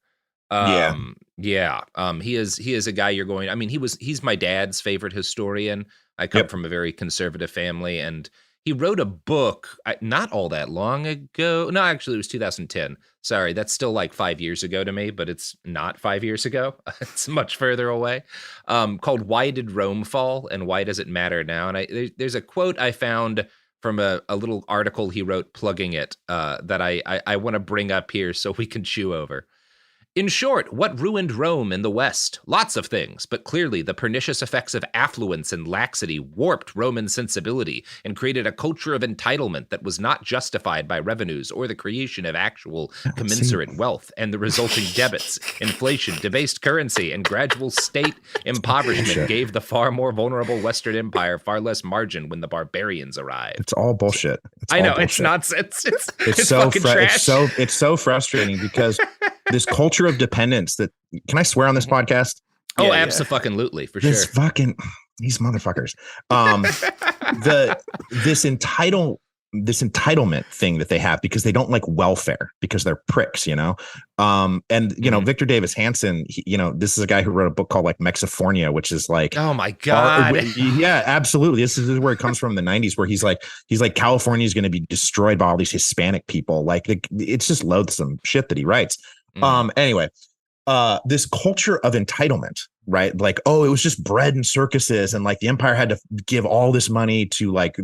He is a guy you're going, I mean, he's my dad's favorite historian. I come from a very conservative family, and he wrote a book not all that long ago. No, actually, it was 2010. Sorry, that's still like 5 years ago to me, but it's not 5 years ago. It's much further away. Called "Why Did Rome Fall and Why Does It Matter Now?" And there's a quote I found from a little article he wrote plugging it that I want to bring up here so we can chew over. In short, what ruined Rome in the West? Lots of things, but clearly the pernicious effects of affluence and laxity warped Roman sensibility and created a culture of entitlement that was not justified by revenues or the creation of actual commensurate wealth, and the resulting debits, inflation, debased currency, and gradual state impoverishment gave the far more vulnerable Western Empire far less margin when the barbarians arrived. It's all bullshit. I know, it's nonsense. It's so fucking trash. It's so frustrating because this culture of dependence that, can I swear on this podcast? Oh, absolutely, for this sure. Fucking these motherfuckers. This entitlement thing that they have because they don't like welfare, because they're pricks, you know. And you know, Victor Davis Hanson, this is a guy who wrote a book called like Mexifornia, which is like, oh my god, yeah, absolutely. This is where it comes from in the 90s, where he's like California is going to be destroyed by all these Hispanic people. Like it's just loathsome shit that he writes. Anyway, this culture of entitlement, right? Like, oh, it was just bread and circuses, and like the empire had to give all this money to like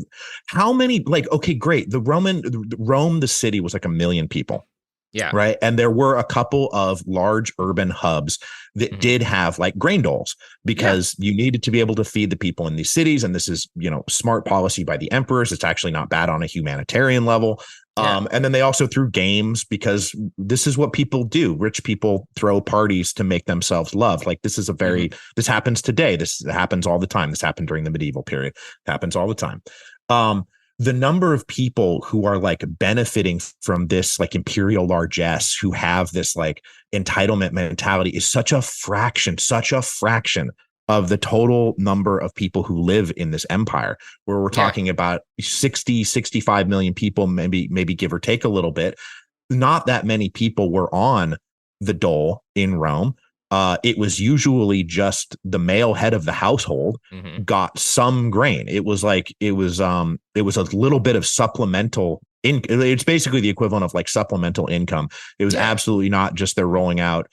how many, like, okay, great. Rome, the city was like 1 million people. Yeah. Right. And there were a couple of large urban hubs that did have like grain doles because you needed to be able to feed the people in these cities. And this is, smart policy by the emperors. It's actually not bad on a humanitarian level. And then they also threw games because this is what people do. Rich people throw parties to make themselves loved. Like this is this happens today. This happens all the time. This happened during the medieval period. It happens all the time. The number of people who are like benefiting from this like imperial largesse, who have this like entitlement mentality, is such a fraction of the total number of people who live in this empire, where we're talking about 65 million people, maybe give or take a little bit. Not that many people were on the dole in Rome. It was usually just the male head of the household got some grain. It was a little bit of supplemental. It's basically the equivalent of like supplemental income. It was absolutely not just they're rolling out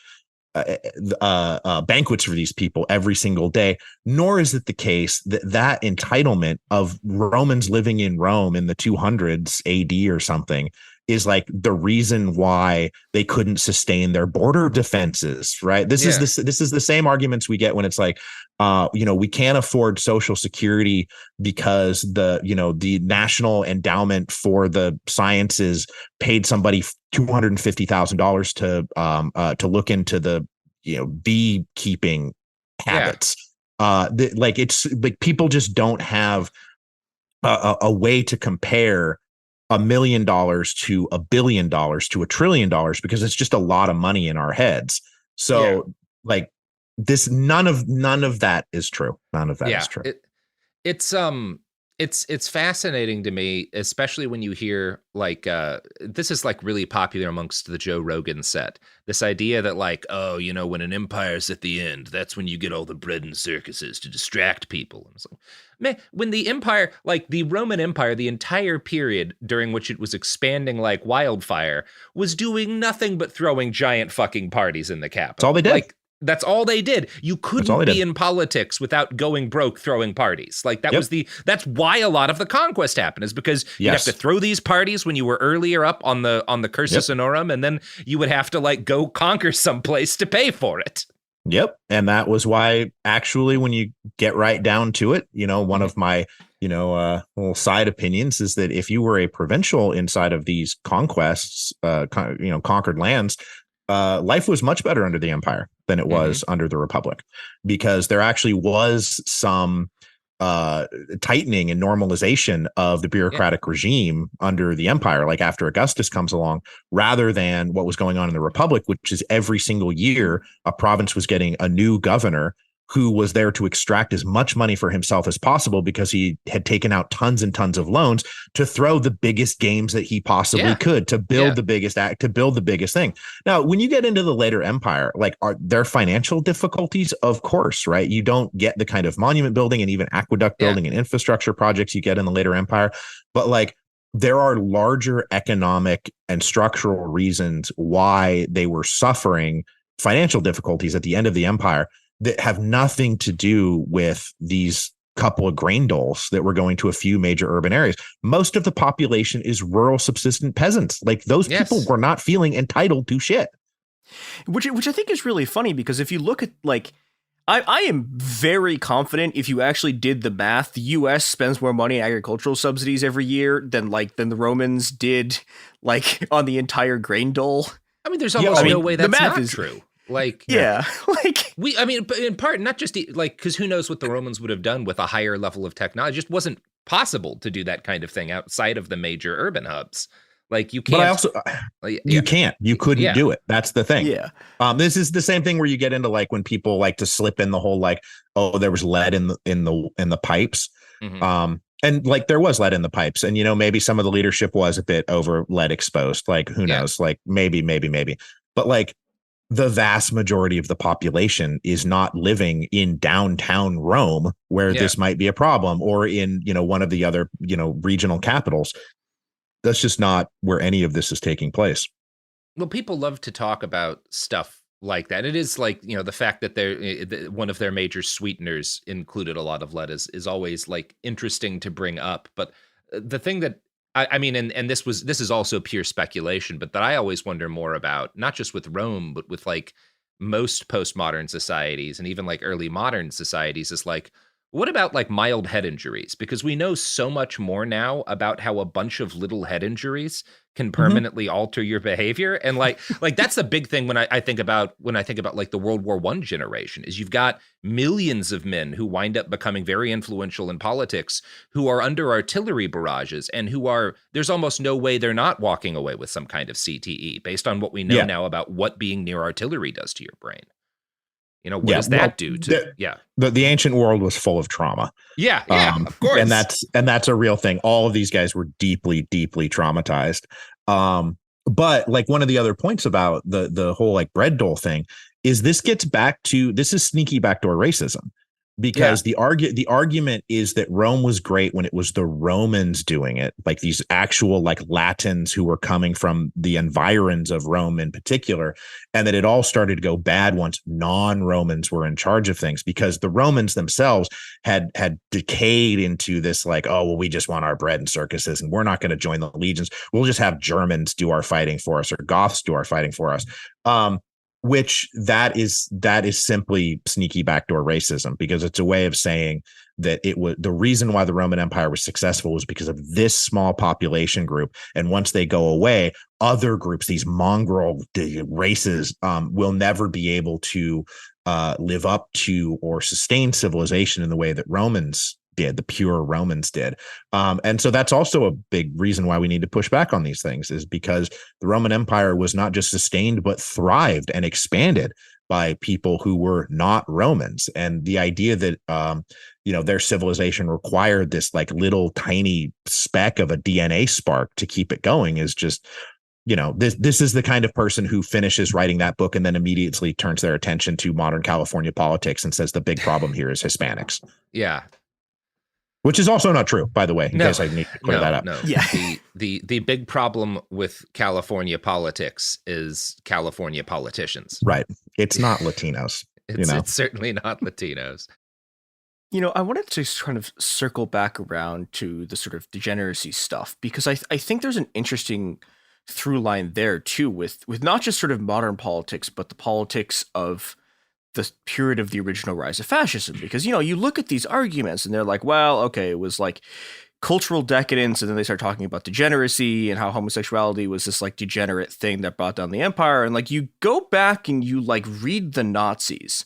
banquets for these people every single day, nor is it the case that entitlement of Romans living in Rome in the 200s AD or something is like the reason why they couldn't sustain their border defenses, right? This is the same arguments we get when it's like, we can't afford Social Security because the National Endowment for the Sciences paid somebody $250,000 to look into the beekeeping habits. It's like people just don't have a way to compare $1 million to $1 billion to $1 trillion because it's just a lot of money in our heads. So like this, none of that is true. None of that is true. It's fascinating to me, especially when you hear like this is like really popular amongst the Joe Rogan set. This idea that like, when an empire's at the end, that's when you get all the bread and circuses to distract people. And so, man, when the empire, like the Roman Empire, the entire period during which it was expanding like wildfire, was doing nothing but throwing giant fucking parties in the capital. That's all they did. Like, that's all they did. You couldn't be in politics without going broke throwing parties. Like that was that's why a lot of the conquest happened, is because you have to throw these parties when you were earlier up on the Cursus Honorum, and then you would have to like go conquer someplace to pay for it. Yep. And that was why actually when you get right down to it, one of my little side opinions is that if you were a provincial inside of these conquests, conquered lands, life was much better under the empire than it was under the republic, because there actually was some tightening and normalization of the bureaucratic regime under the empire, like after Augustus comes along, rather than what was going on in the republic, which is every single year a province was getting a new governor who was there to extract as much money for himself as possible, because he had taken out tons and tons of loans to throw the biggest games that he possibly could, to build the biggest thing. Now, when you get into the later empire, like, are there financial difficulties? Of course, right? You don't get the kind of monument building and even aqueduct building and infrastructure projects you get in the later empire. But like, there are larger economic and structural reasons why they were suffering financial difficulties at the end of the empire that have nothing to do with these couple of grain doles that were going to a few major urban areas. Most of the population is rural subsistent peasants. Like, those people were not feeling entitled to shit. Which I think is really funny, because if you look at, like, I am very confident if you actually did the math, the U.S. spends more money on agricultural subsidies every year than the Romans did, like, on the entire grain dole. I mean, there's almost no way that's not true. Like, in part, not just like, because who knows what the Romans would have done with a higher level of technology. It just wasn't possible to do that kind of thing outside of the major urban hubs. Like, you can't. But you couldn't do it. That's the thing. Yeah. This is the same thing where you get into, like, when people like to slip in the whole, like, oh, there was lead in the pipes. And like, there was lead in the pipes, and maybe some of the leadership was a bit over lead exposed. Like, who knows? Like, maybe, but like, the vast majority of the population is not living in downtown Rome, where this might be a problem, or in, one of the other, regional capitals. That's just not where any of this is taking place. Well, people love to talk about stuff like that. It is like, the fact that one of their major sweeteners included a lot of lead is always, like, interesting to bring up. But the thing that I mean, and this is also pure speculation, but that I always wonder more about, not just with Rome, but with, like, most postmodern societies and even, like, early modern societies, is like, what about, like, mild head injuries? Because we know so much more now about how a bunch of little head injuries can permanently alter your behavior. And like that's the big thing when I think about like the World War I generation, is you've got millions of men who wind up becoming very influential in politics, who are under artillery barrages, and there's almost no way they're not walking away with some kind of CTE based on what we know now about what being near artillery does to your brain. What does that do to the ancient world was full of trauma. Of course. And that's a real thing. All of these guys were deeply, deeply traumatized. But like, one of the other points about the whole, like, bread dole thing is this is sneaky backdoor racism, because the argument is that Rome was great when it was the Romans doing it, like these actual, like, Latins who were coming from the environs of Rome in particular, and that it all started to go bad once non-Romans were in charge of things, because the Romans themselves had decayed into this, like, oh, well, we just want our bread and circuses, and we're not going to join the legions. We'll just have Germans do our fighting for us, or Goths do our fighting for us. Which that is simply sneaky backdoor racism, because it's a way of saying that the reason why the Roman Empire was successful was because of this small population group. And once they go away, other groups, these mongrel races, will never be able to live up to or sustain civilization in the way that the pure Romans did. And so that's also a big reason why we need to push back on these things, is because the Roman Empire was not just sustained, but thrived and expanded by people who were not Romans. And the idea that, their civilization required this, like, little tiny speck of a DNA spark to keep it going is just, this is the kind of person who finishes writing that book and then immediately turns their attention to modern California politics and says the big problem here is Hispanics. Yeah. Which is also not true, by the way, in case I need to clear that up. No. Yeah. The big problem with California politics is California politicians. Right. It's not Latinos. It's certainly not Latinos. I wanted to kind of circle back around to the sort of degeneracy stuff, because I think there's an interesting through line there too, with not just sort of modern politics, but the politics of the period of the original rise of fascism, because, you know, you look at these arguments and they're like, well, okay, it was like cultural decadence, and then they start talking about degeneracy and how homosexuality was this like degenerate thing that brought down the empire. And like you go back and you like read the Nazis,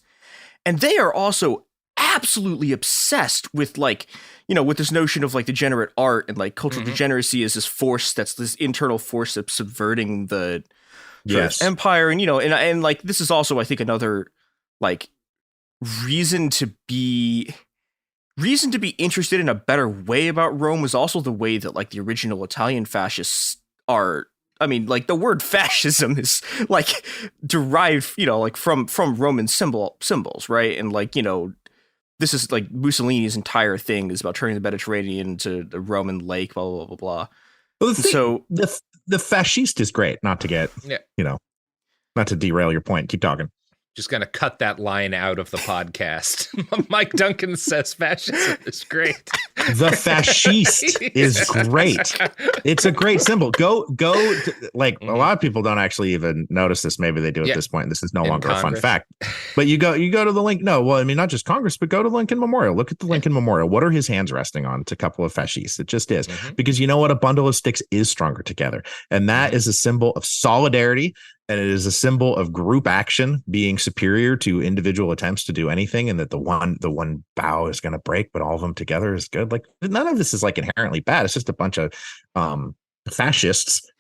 and they are also absolutely obsessed with like, you know, with this notion of like degenerate art and like cultural degeneracy is this force that's this internal force that's subverting the empire. And, you know, and like this is also, I think, another like reason to be interested in a better way about Rome was also the way that like the original Italian fascists are. I mean, like the word fascism is like derived, you know, like from Roman symbols, right? And like, you know, this is like Mussolini's entire thing is about turning the Mediterranean into the Roman lake, blah, blah, blah, blah. Well, the fascist is great, not to get, you know, not to derail your point. Keep talking. Just going to cut that line out of the podcast. Mike Duncan says fascism is great. The fascist is great. It's a great symbol. Go to, like, a lot of people don't actually even notice this. Maybe they do at this point. This is no longer Congress. A fun fact. But you go to the link. No, well, I mean, not just Congress, but go to Lincoln Memorial. Look at the Lincoln Memorial. What are his hands resting on? It's a couple of fascists. It just is. Because you know what? A bundle of sticks is stronger together. And that is a symbol of solidarity. And it is a symbol of group action being superior to individual attempts to do anything, and that the one bough is going to break, but all of them together is good. Like none of this is like inherently bad. It's just a bunch of fascists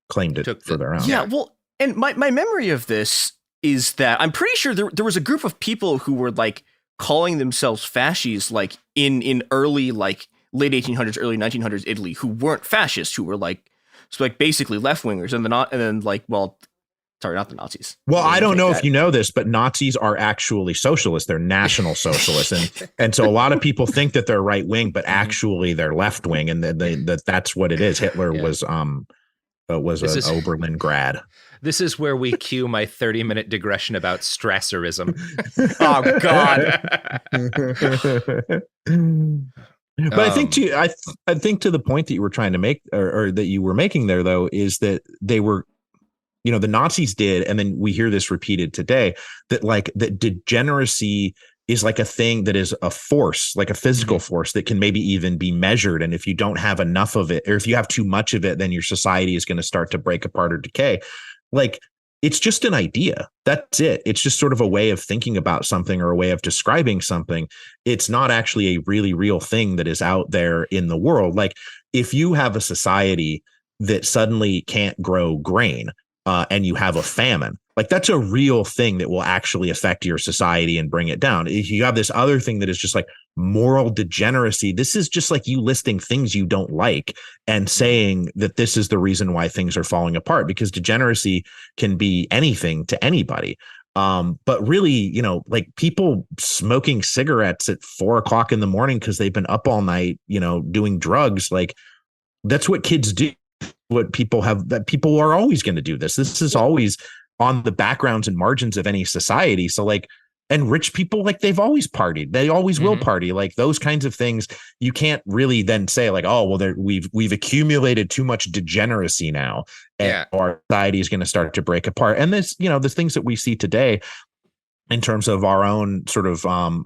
claimed it for their own. Yeah, well, and my memory of this is that I'm pretty sure there was a group of people who were like calling themselves fascists, like in early like late 1800s, early 1900s Italy, who weren't fascists, who were like basically left wingers, and then like, well. Sorry, not the Nazis. Well, I don't know if you know this, but Nazis are actually socialists. They're national socialists. And so a lot of people think that they're right wing, but actually they're left wing. And that's what it is. Hitler was an Oberlin grad. This is where we cue my 30-minute digression about Strasserism. Oh, God. But I think to the point that you were trying to make or that you were making there, though, is that they were, you know, the Nazis did, and then we hear this repeated today, that like that degeneracy is like a thing that is a force, like a physical force that can maybe even be measured. And if you don't have enough of it, or if you have too much of it, then your society is going to start to break apart or decay. Like it's just an idea. That's it. It's just sort of a way of thinking about something or a way of describing something. It's not actually a really real thing that is out there in the world. Like if you have a society that suddenly can't grow grain, and you have a famine, like that's a real thing that will actually affect your society and bring it down. If you have this other thing that is just like moral degeneracy, this is just like you listing things you don't like and saying that this is the reason why things are falling apart, because degeneracy can be anything to anybody. But really, you know, like people smoking cigarettes at 4 o'clock in the morning because they've been up all night, you know, doing drugs, like that's what kids do. What people have, that people are always going to do this. This is always on the backgrounds and margins of any society. So like, and rich people, like they've always partied. They always will party. Like those kinds of things. You can't really then say like, oh, well, we've accumulated too much degeneracy now, and our society is going to start to break apart. And this, you know, the things that we see today in terms of our own sort of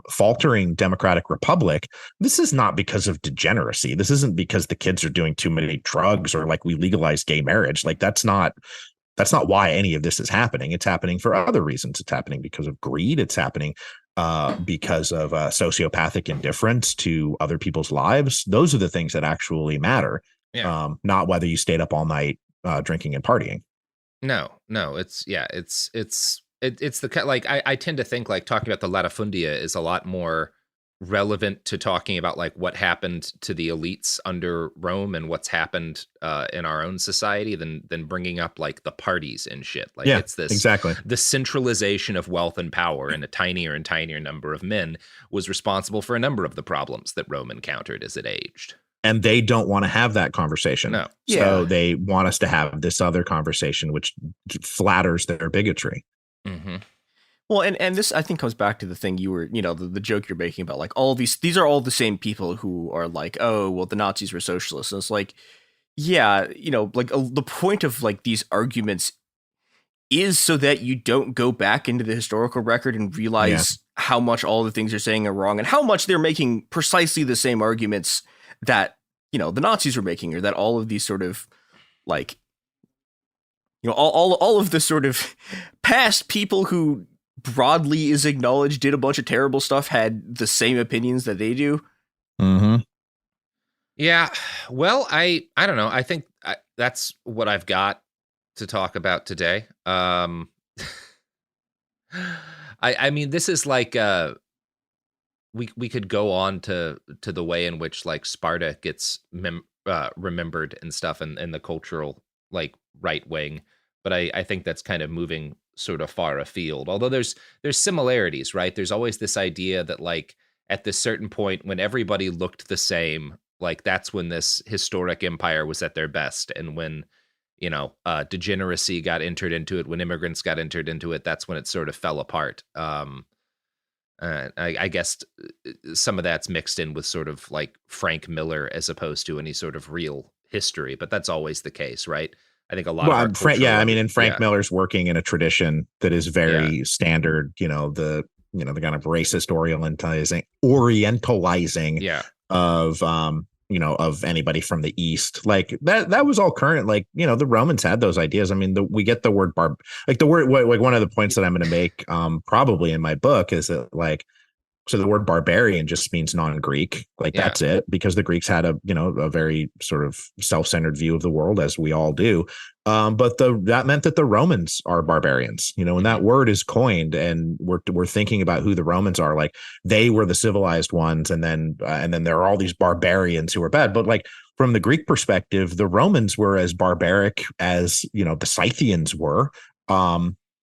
faltering democratic republic, this is not because of degeneracy. This isn't because the kids are doing too many drugs or like we legalized gay marriage. Like that's not why any of this is happening. It's happening for other reasons. It's happening because of greed. It's happening because of sociopathic indifference to other people's lives. Those are the things that actually matter. Not whether you stayed up all night drinking and partying. No, it's the like I tend to think like talking about the latifundia is a lot more relevant to talking about like what happened to the elites under Rome and what's happened in our own society than bringing up like the parties and shit. Like it's this exactly the centralization of wealth and power in a tinier and tinier number of men was responsible for a number of the problems that Rome encountered as it aged. And they don't want to have that conversation. No. So they want us to have this other conversation, which flatters their bigotry. Well, and this I think comes back to the thing you were, you know, the joke you're making about like all these are all the same people who are like, oh, well, the Nazis were socialists. And it's like, yeah, you know, like the point of like these arguments is so that you don't go back into the historical record and realize how much all the things they're saying are wrong and how much they're making precisely the same arguments that, the Nazis were making, or that all of these sort of like, all of the sort of past people who broadly is acknowledged did a bunch of terrible stuff had the same opinions that they do. Mm-hmm. Yeah. Well, I don't know. I think that's what I've got to talk about today. I mean, this is like we could go on to the way in which like Sparta gets remembered and stuff, and the cultural like right wing, but I think that's kind of moving sort of far afield. Although there's similarities, right? There's always this idea that like at this certain point when everybody looked the same, like that's when this historic empire was at their best, and when degeneracy got entered into it, when immigrants got entered into it, that's when it sort of fell apart. I guess some of that's mixed in with sort of like Frank Miller as opposed to any sort of real history, but that's always the case, right? I think a lot of Frank Miller's working in a tradition that is very standard, the kind of racist orientalizing of of anybody from the East, like that was all current. Like, the Romans had those ideas. I mean, we get the word one of the points that I'm going to make probably in my book is that like, so the word barbarian just means non-Greek, like that's it, because the Greeks had a very sort of self-centered view of the world, as we all do. But that meant that the Romans are barbarians, when that word is coined, and we're thinking about who the Romans are, like they were the civilized ones. And then there are all these barbarians who are bad. But like from the Greek perspective, the Romans were as barbaric as, the Scythians were.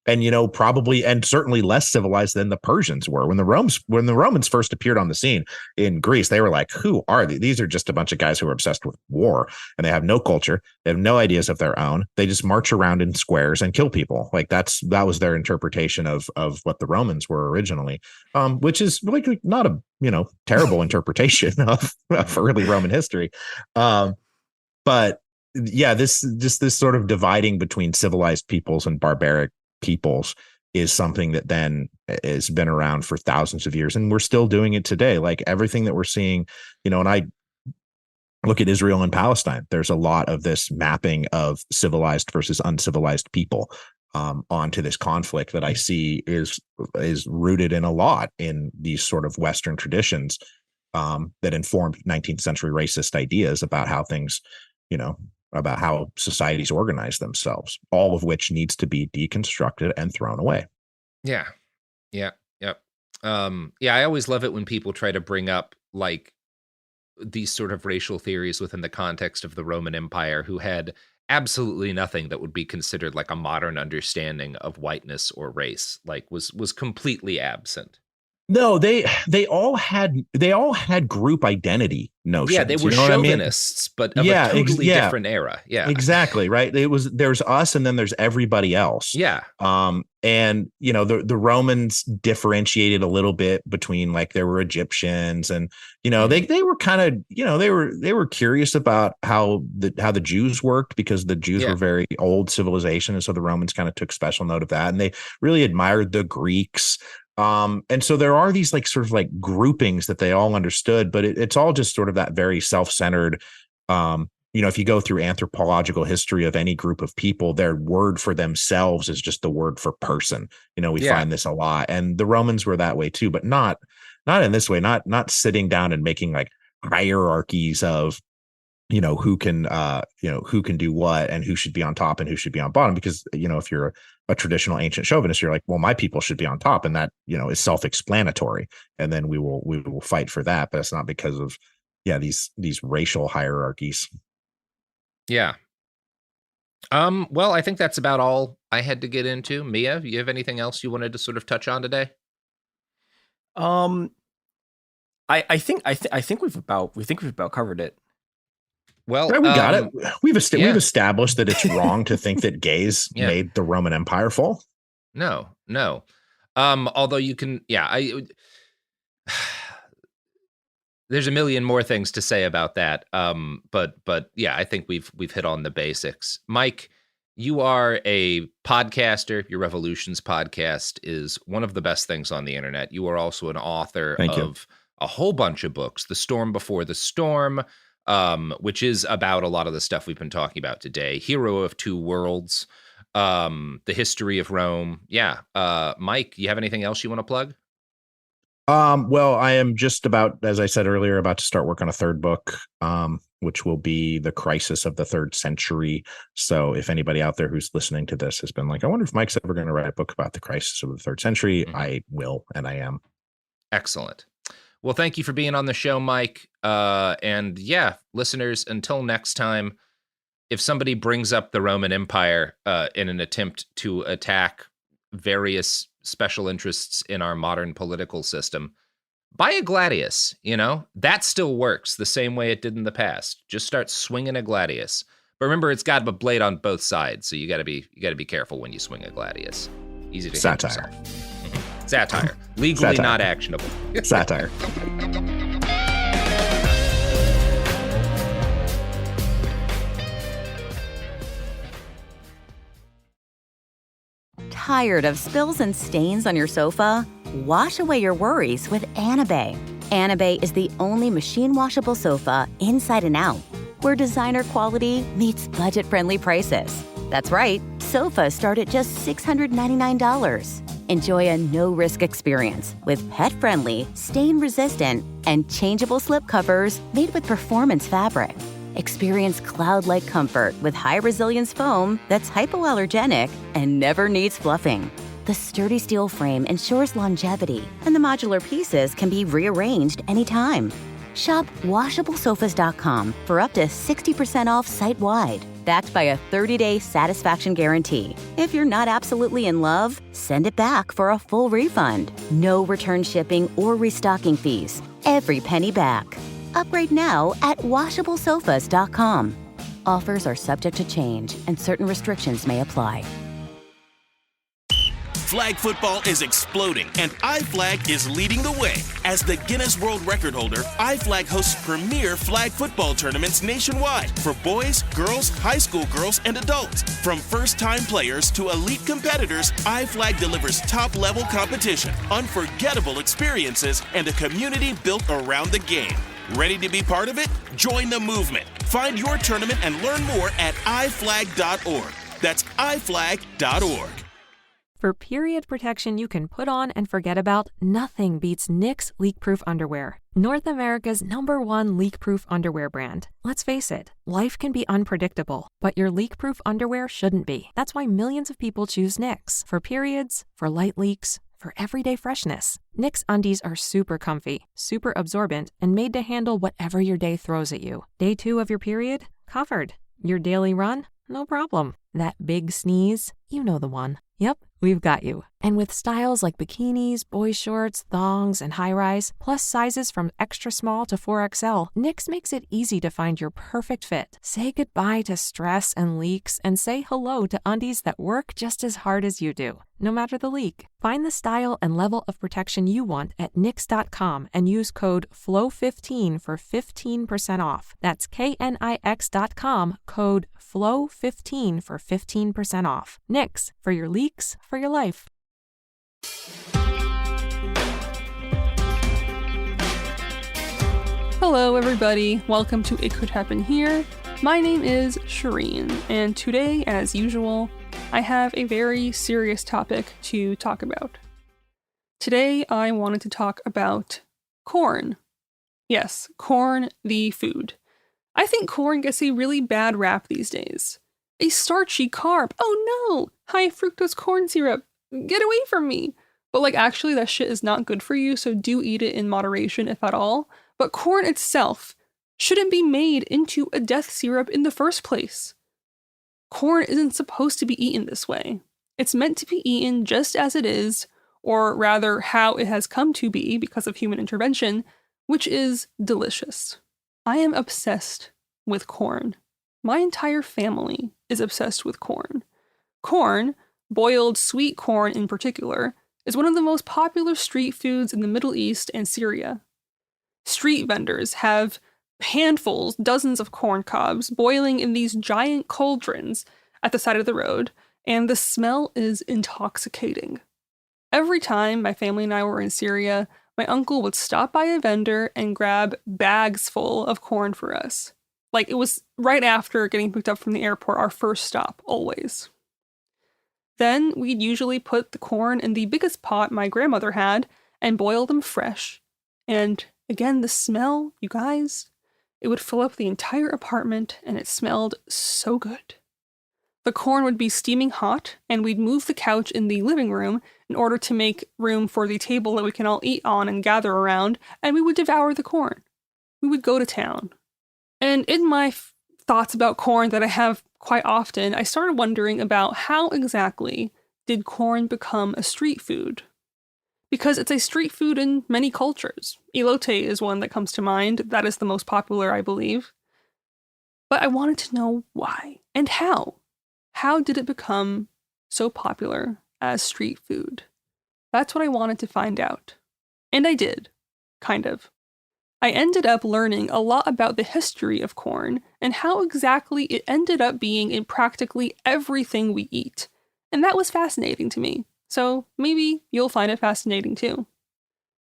And probably and certainly less civilized than the Persians were. When the Romans first appeared on the scene in Greece, they were like, who are these? These are just a bunch of guys who are obsessed with war, and they have no culture. They have no ideas of their own. They just march around in squares and kill people. Like that was their interpretation of what the Romans were originally, which is like not a terrible interpretation of early Roman history. But yeah, this sort of dividing between civilized peoples and barbaric peoples is something that then has been around for thousands of years, and we're still doing it today. Like everything that we're seeing, and I look at Israel and Palestine, there's a lot of this mapping of civilized versus uncivilized people onto this conflict that I see is rooted in a lot in these sort of Western traditions that informed 19th century racist ideas about how things, about how societies organize themselves, all of which needs to be deconstructed and thrown away. Yeah. I always love it when people try to bring up like these sort of racial theories within the context of the Roman Empire, who had absolutely nothing that would be considered like a modern understanding of whiteness or race, like was completely absent. No, they all had group identity notions. Yeah, they were chauvinists, but of a totally different era. Yeah, exactly. Right. There's us, and then there's everybody else. Yeah. And the Romans differentiated a little bit between like there were Egyptians, and they were kind of they were curious about how the Jews worked, because the Jews were very old civilization, and so the Romans kind of took special note of that, and they really admired the Greeks. And so there are these like sort of like groupings that they all understood, but it's all just sort of that very self-centered, if you go through anthropological history of any group of people, their word for themselves is just the word for person. We find this a lot, and the Romans were that way too, but not in this way, not sitting down and making like hierarchies of, who can do what and who should be on top and who should be on bottom. Because, if you're a traditional ancient chauvinist, you're like, well, my people should be on top, and that, is self-explanatory. And then we will fight for that. But it's not because of, these racial hierarchies. Yeah. Well, I think that's about all I had to get into. Mia, you have anything else you wanted to sort of touch on today? I think we've about covered it. Well, we got it. We've established that it's wrong to think that gays made the Roman Empire fall. No. Although you can, there's a million more things to say about that. But yeah, I think we've hit on the basics. Mike, You are a podcaster. Your Revolutions podcast is one of the best things on the internet. You are also an author of a whole bunch of books. The Storm Before the Storm, which is about a lot of the stuff we've been talking about today. Hero of Two Worlds, The History of Rome. Yeah. Mike, you have anything else you want to plug? Well, I am just about, as I said earlier, about to start work on a third book, which will be The Crisis of the Third Century. So if anybody out there who's listening to this has been like, I wonder if Mike's ever going to write a book about the crisis of the third century, I will, and I am. Excellent. Well, thank you for being on the show, Mike. And yeah, listeners, until next time, if somebody brings up the Roman Empire in an attempt to attack various special interests in our modern political system, buy a gladius. That still works the same way it did in the past. Just start swinging a gladius. But remember, it's got a blade on both sides, so you got to be careful when you swing a gladius. Easy to hit yourself. Satire. Legally Satire. Not actionable. Satire. Tired of spills and stains on your sofa? Wash away your worries with Anabay. Anabay is the only machine washable sofa inside and out, where designer quality meets budget-friendly prices. That's right, sofas start at just $699. Enjoy a no-risk experience with pet-friendly, stain-resistant, and changeable slip covers made with performance fabric. Experience cloud-like comfort with high-resilience foam that's hypoallergenic and never needs fluffing. The sturdy steel frame ensures longevity, and the modular pieces can be rearranged anytime. Shop WashableSofas.com for up to 60% off site-wide, backed by a 30-day satisfaction guarantee. If you're not absolutely in love, send it back for a full refund. No return shipping or restocking fees. Every penny back. Upgrade now at WashableSofas.com. Offers are subject to change, and certain restrictions may apply. Flag football is exploding, and iFlag is leading the way. As the Guinness World Record holder, iFlag hosts premier flag football tournaments nationwide for boys, girls, high school girls, and adults. From first-time players to elite competitors, iFlag delivers top-level competition, unforgettable experiences, and a community built around the game. Ready to be part of it? Join the movement. Find your tournament and learn more at iflag.org. That's iflag.org. For period protection you can put on and forget about, nothing beats Knix leak-proof underwear. North America's #1 leak-proof underwear brand. Let's face it, life can be unpredictable, but your leak-proof underwear shouldn't be. That's why millions of people choose Knix. For periods, for light leaks, for everyday freshness. Knix undies are super comfy, super absorbent, and made to handle whatever your day throws at you. Day 2 of your period? Covered. Your daily run? No problem. That big sneeze? You know the one. Yep, we've got you. And with styles like bikinis, boy shorts, thongs, and high-rise, plus sizes from extra small to 4XL, Knix makes it easy to find your perfect fit. Say goodbye to stress and leaks, and say hello to undies that work just as hard as you do, no matter the leak. Find the style and level of protection you want at Knix.com and use code FLOW15 for 15% off. That's KNIX.com, code FLOW15 for 15% off. Knix, for your leaks, for your life. Hello everybody, welcome to It Could Happen Here. My name is Shireen, and today, as usual, I have a very serious topic to talk about. Today I wanted to talk about corn. Yes, corn, the food. I think corn gets a really bad rap these days. A starchy carb. Oh no! High fructose corn syrup. Get away from me! But actually that shit is not good for you, so do eat it in moderation if at all. But corn itself shouldn't be made into a death syrup in the first place. Corn isn't supposed to be eaten this way. It's meant to be eaten just as it is, or rather how it has come to be because of human intervention, which is delicious. I am obsessed with corn. My entire family is obsessed with corn. Corn, boiled sweet corn in particular, is one of the most popular street foods in the Middle East and Syria. Street vendors have handfuls, dozens of corn cobs boiling in these giant cauldrons at the side of the road, and the smell is intoxicating. Every time my family and I were in Syria, my uncle would stop by a vendor and grab bags full of corn for us. Like, it was right after getting picked up from the airport, our first stop, always. Then we'd usually put the corn in the biggest pot my grandmother had and boil them fresh. And again, the smell, you guys, it would fill up the entire apartment, and it smelled so good. The corn would be steaming hot, and we'd move the couch in the living room in order to make room for the table that we can all eat on and gather around, and we would devour the corn. We would go to town. And in my thoughts about corn that I have quite often, I started wondering about how exactly did corn become a street food? Because it's a street food in many cultures. Elote is one that comes to mind. That is the most popular, I believe. But I wanted to know why and how. How did it become so popular as street food? That's what I wanted to find out. And I did, kind of. I ended up learning a lot about the history of corn and how exactly it ended up being in practically everything we eat. And that was fascinating to me. So maybe you'll find it fascinating too.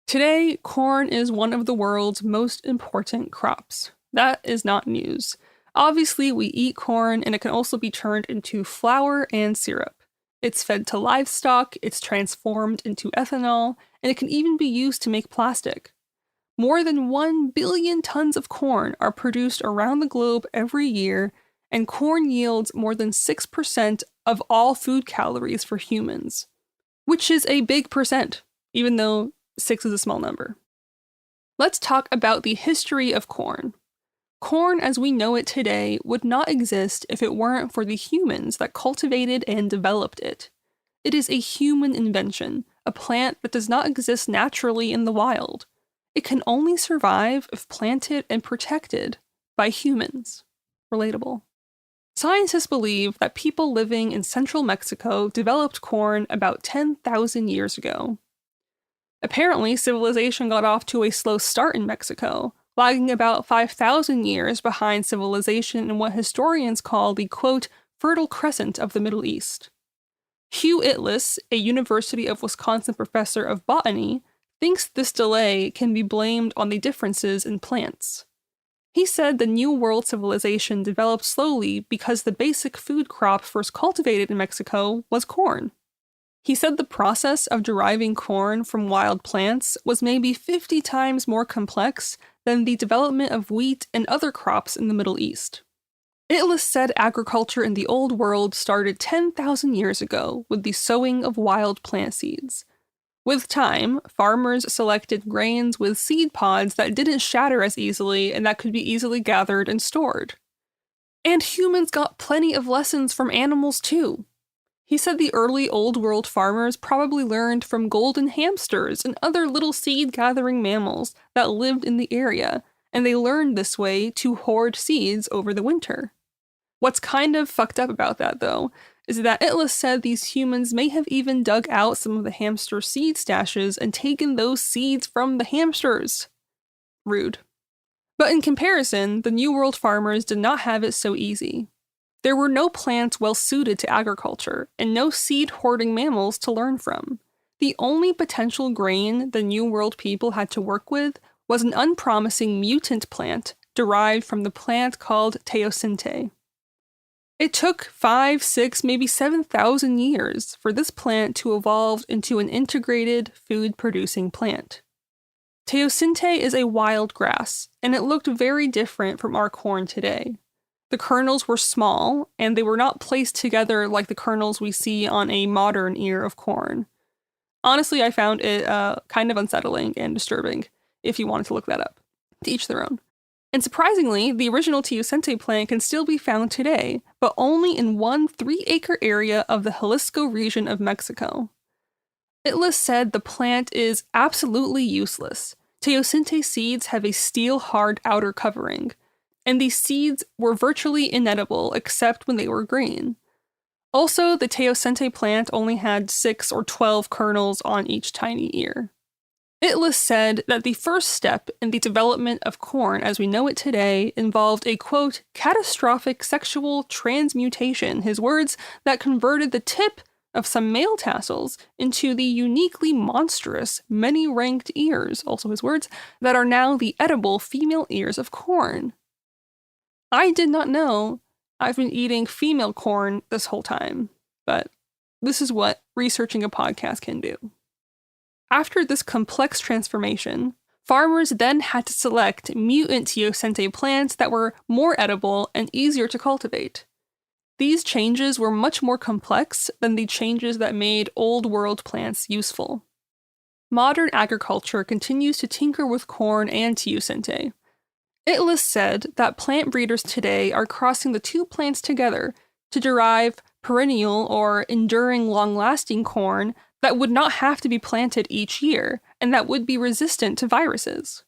Today, corn is one of the world's most important crops. That is not news. Obviously, we eat corn, and it can also be turned into flour and syrup. It's fed to livestock, it's transformed into ethanol, and it can even be used to make plastic. More than 1 billion tons of corn are produced around the globe every year, and corn yields more than 6% of all food calories for humans, which is a big percent, even though 6 is a small number. Let's talk about the history of corn. Corn as we know it today would not exist if it weren't for the humans that cultivated and developed it. It is a human invention, a plant that does not exist naturally in the wild. It can only survive if planted and protected by humans. Relatable. Scientists believe that people living in central Mexico developed corn about 10,000 years ago. Apparently, civilization got off to a slow start in Mexico, lagging about 5,000 years behind civilization in what historians call the, quote, Fertile Crescent of the Middle East. Hugh Itlis, a University of Wisconsin professor of botany, thinks this delay can be blamed on the differences in plants. He said the New World civilization developed slowly because the basic food crop first cultivated in Mexico was corn. He said the process of deriving corn from wild plants was maybe 50 times more complex than the development of wheat and other crops in the Middle East. Itlis said agriculture in the Old World started 10,000 years ago with the sowing of wild plant seeds. With time, farmers selected grains with seed pods that didn't shatter as easily and that could be easily gathered and stored. And humans got plenty of lessons from animals too. He said the early Old World farmers probably learned from golden hamsters and other little seed-gathering mammals that lived in the area, and they learned this way to hoard seeds over the winter. What's kind of fucked up about that, though, is that Itlis said these humans may have even dug out some of the hamster seed stashes and taken those seeds from the hamsters. Rude. But in comparison, the New World farmers did not have it so easy. There were no plants well suited to agriculture, and no seed-hoarding mammals to learn from. The only potential grain the New World people had to work with was an unpromising mutant plant derived from the plant called teosinte. It took 5, 6, maybe 7,000 years for this plant to evolve into an integrated food-producing plant. Teosinte is a wild grass, and it looked very different from our corn today. The kernels were small, and they were not placed together like the kernels we see on a modern ear of corn. Honestly, I found it kind of unsettling and disturbing, if you wanted to look that up. To each their own. And surprisingly, the original teosinte plant can still be found today, but only in one 3-acre area of the Jalisco region of Mexico. Itlis said the plant is absolutely useless. Teosinte seeds have a steel-hard outer covering, and these seeds were virtually inedible except when they were green. Also, the teosinte plant only had 6 or 12 kernels on each tiny ear. Itlis said that the first step in the development of corn as we know it today involved a, quote, catastrophic sexual transmutation, his words, that converted the tip of some male tassels into the uniquely monstrous, many-ranked ears, also his words, that are now the edible female ears of corn. I did not know I've been eating female corn this whole time, but this is what researching a podcast can do. After this complex transformation, farmers then had to select mutant teosinte plants that were more edible and easier to cultivate. These changes were much more complex than the changes that made Old World plants useful. Modern agriculture continues to tinker with corn and teosinte. Itlis said that plant breeders today are crossing the two plants together to derive perennial or enduring long-lasting corn that would not have to be planted each year and that would be resistant to viruses.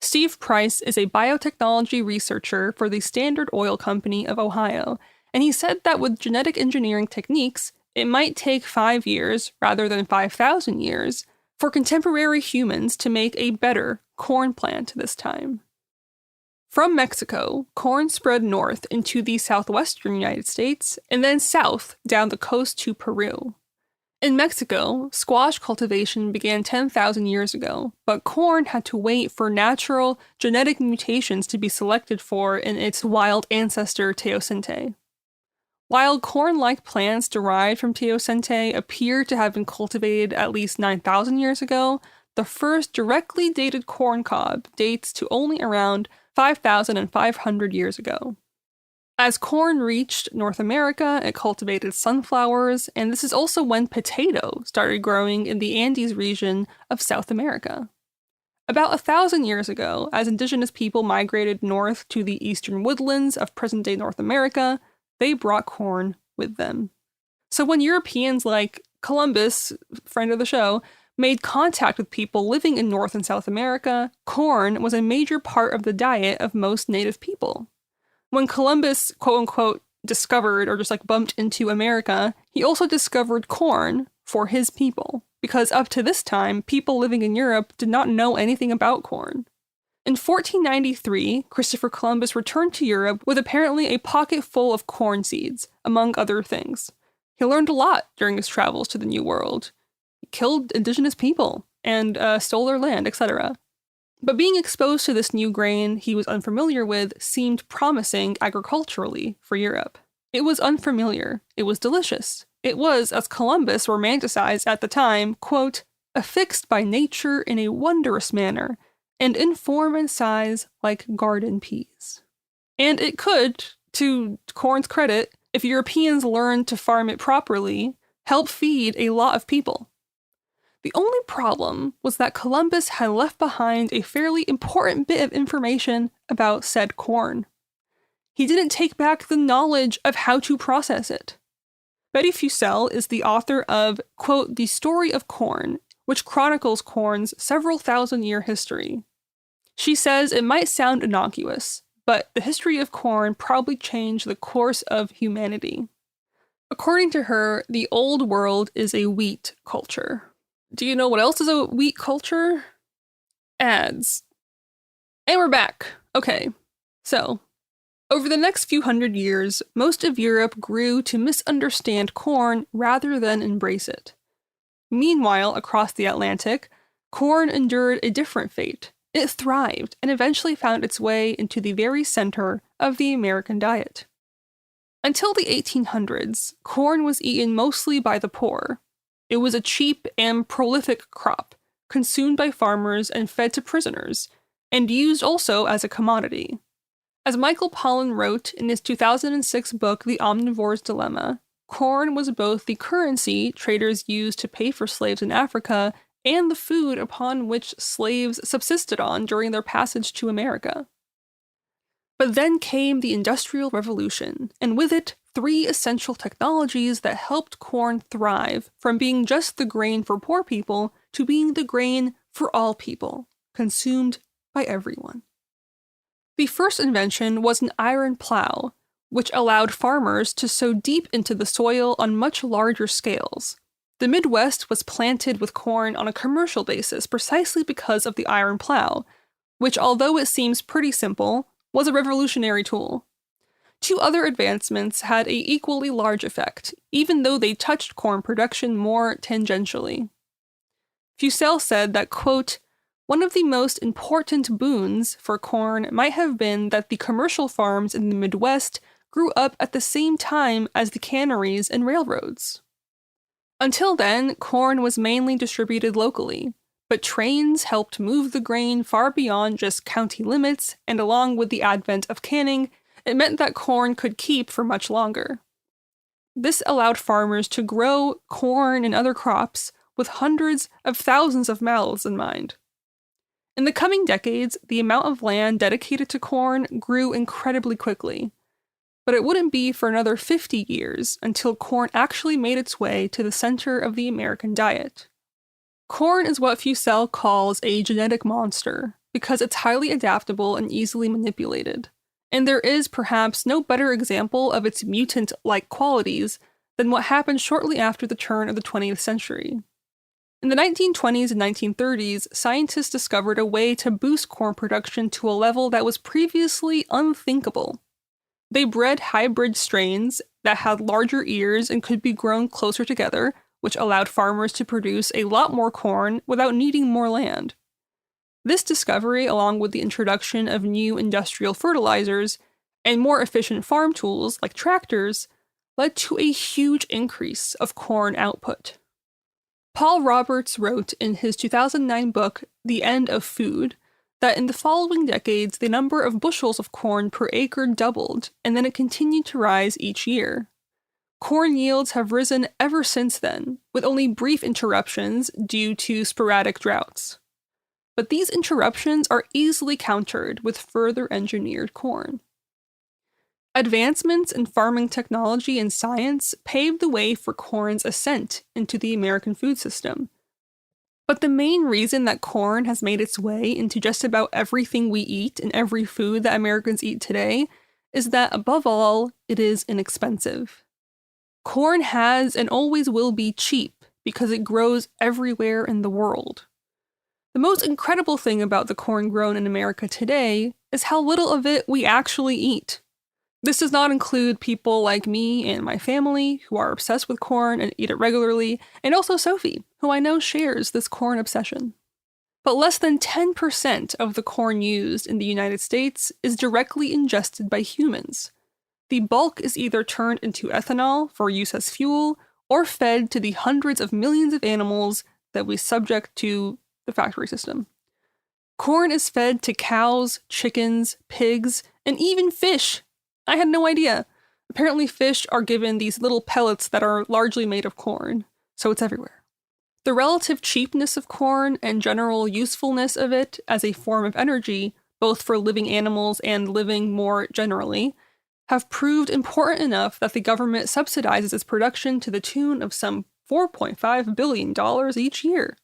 Steve Price is a biotechnology researcher for the Standard Oil Company of Ohio, and he said that with genetic engineering techniques, it might take 5 years, rather than 5,000 years, for contemporary humans to make a better corn plant this time. From Mexico, corn spread north into the southwestern United States, and then south down the coast to Peru. In Mexico, squash cultivation began 10,000 years ago, but corn had to wait for natural genetic mutations to be selected for in its wild ancestor teosinte. While corn-like plants derived from teosinte appear to have been cultivated at least 9,000 years ago, the first directly dated corn cob dates to only around 5,500 years ago. As corn reached North America, it cultivated sunflowers, and this is also when potato started growing in the Andes region of South America. About 1,000 years ago, as indigenous people migrated north to the eastern woodlands of present-day North America, they brought corn with them. So when Europeans like Columbus, friend of the show, made contact with people living in North and South America, corn was a major part of the diet of most native people. When Columbus, quote-unquote, discovered or just bumped into America, he also discovered corn for his people, because up to this time, people living in Europe did not know anything about corn. In 1493, Christopher Columbus returned to Europe with apparently a pocket full of corn seeds, among other things. He learned a lot during his travels to the New World. He killed indigenous people and stole their land, etc. But being exposed to this new grain he was unfamiliar with seemed promising agriculturally for Europe. It was unfamiliar. It was delicious. It was, as Columbus romanticized at the time, quote, affixed by nature in a wondrous manner, and in form and size like garden peas. And it could, to corn's credit, if Europeans learned to farm it properly, help feed a lot of people. The only problem was that Columbus had left behind a fairly important bit of information about said corn. He didn't take back the knowledge of how to process it. Betty Fussell is the author of, quote, The Story of Corn, which chronicles corn's several thousand-year history. She says it might sound innocuous, but the history of corn probably changed the course of humanity. According to her, the Old World is a wheat culture. Do you know what else is a wheat culture? Ads. And we're back. Okay, so over the next few hundred years, most of Europe grew to misunderstand corn rather than embrace it. Meanwhile, across the Atlantic, corn endured a different fate. It thrived and eventually found its way into the very center of the American diet. Until the 1800s, corn was eaten mostly by the poor. It was a cheap and prolific crop, consumed by farmers and fed to prisoners, and used also as a commodity. As Michael Pollan wrote in his 2006 book, The Omnivore's Dilemma, corn was both the currency traders used to pay for slaves in Africa and the food upon which slaves subsisted on during their passage to America. But then came the Industrial Revolution, and with it, 3 essential technologies that helped corn thrive from being just the grain for poor people to being the grain for all people, consumed by everyone. The first invention was an iron plow, which allowed farmers to sow deep into the soil on much larger scales. The Midwest was planted with corn on a commercial basis precisely because of the iron plow, which, although it seems pretty simple, was a revolutionary tool. Two other advancements had an equally large effect, even though they touched corn production more tangentially. Fusel said that, quote, "One of the most important boons for corn might have been that the commercial farms in the Midwest grew up at the same time as the canneries and railroads." Until then, corn was mainly distributed locally, but trains helped move the grain far beyond just county limits, and along with the advent of canning, it meant that corn could keep for much longer. This allowed farmers to grow corn and other crops with hundreds of thousands of mouths in mind. In the coming decades, the amount of land dedicated to corn grew incredibly quickly, but it wouldn't be for another 50 years until corn actually made its way to the center of the American diet. Corn is what Fusel calls a genetic monster because it's highly adaptable and easily manipulated, and there is perhaps no better example of its mutant-like qualities than what happened shortly after the turn of the 20th century. In the 1920s and 1930s, scientists discovered a way to boost corn production to a level that was previously unthinkable. They bred hybrid strains that had larger ears and could be grown closer together, which allowed farmers to produce a lot more corn without needing more land. This discovery, along with the introduction of new industrial fertilizers and more efficient farm tools like tractors, led to a huge increase of corn output. Paul Roberts wrote in his 2009 book, The End of Food, that in the following decades, the number of bushels of corn per acre doubled, and then it continued to rise each year. Corn yields have risen ever since then, with only brief interruptions due to sporadic droughts. But these interruptions are easily countered with further engineered corn. Advancements in farming technology and science paved the way for corn's ascent into the American food system. But the main reason that corn has made its way into just about everything we eat and every food that Americans eat today is that, above all, it is inexpensive. Corn has and always will be cheap because it grows everywhere in the world. The most incredible thing about the corn grown in America today is how little of it we actually eat. This does not include people like me and my family who are obsessed with corn and eat it regularly, and also Sophie, who I know shares this corn obsession. But less than 10% of the corn used in the United States is directly ingested by humans. The bulk is either turned into ethanol for use as fuel, or fed to the hundreds of millions of animals that we subject to the factory system. Corn is fed to cows, chickens, pigs, and even fish. I had no idea. Apparently fish are given these little pellets that are largely made of corn, so it's everywhere. The relative cheapness of corn and general usefulness of it as a form of energy, both for living animals and living more generally, have proved important enough that the government subsidizes its production to the tune of some $4.5 billion each year.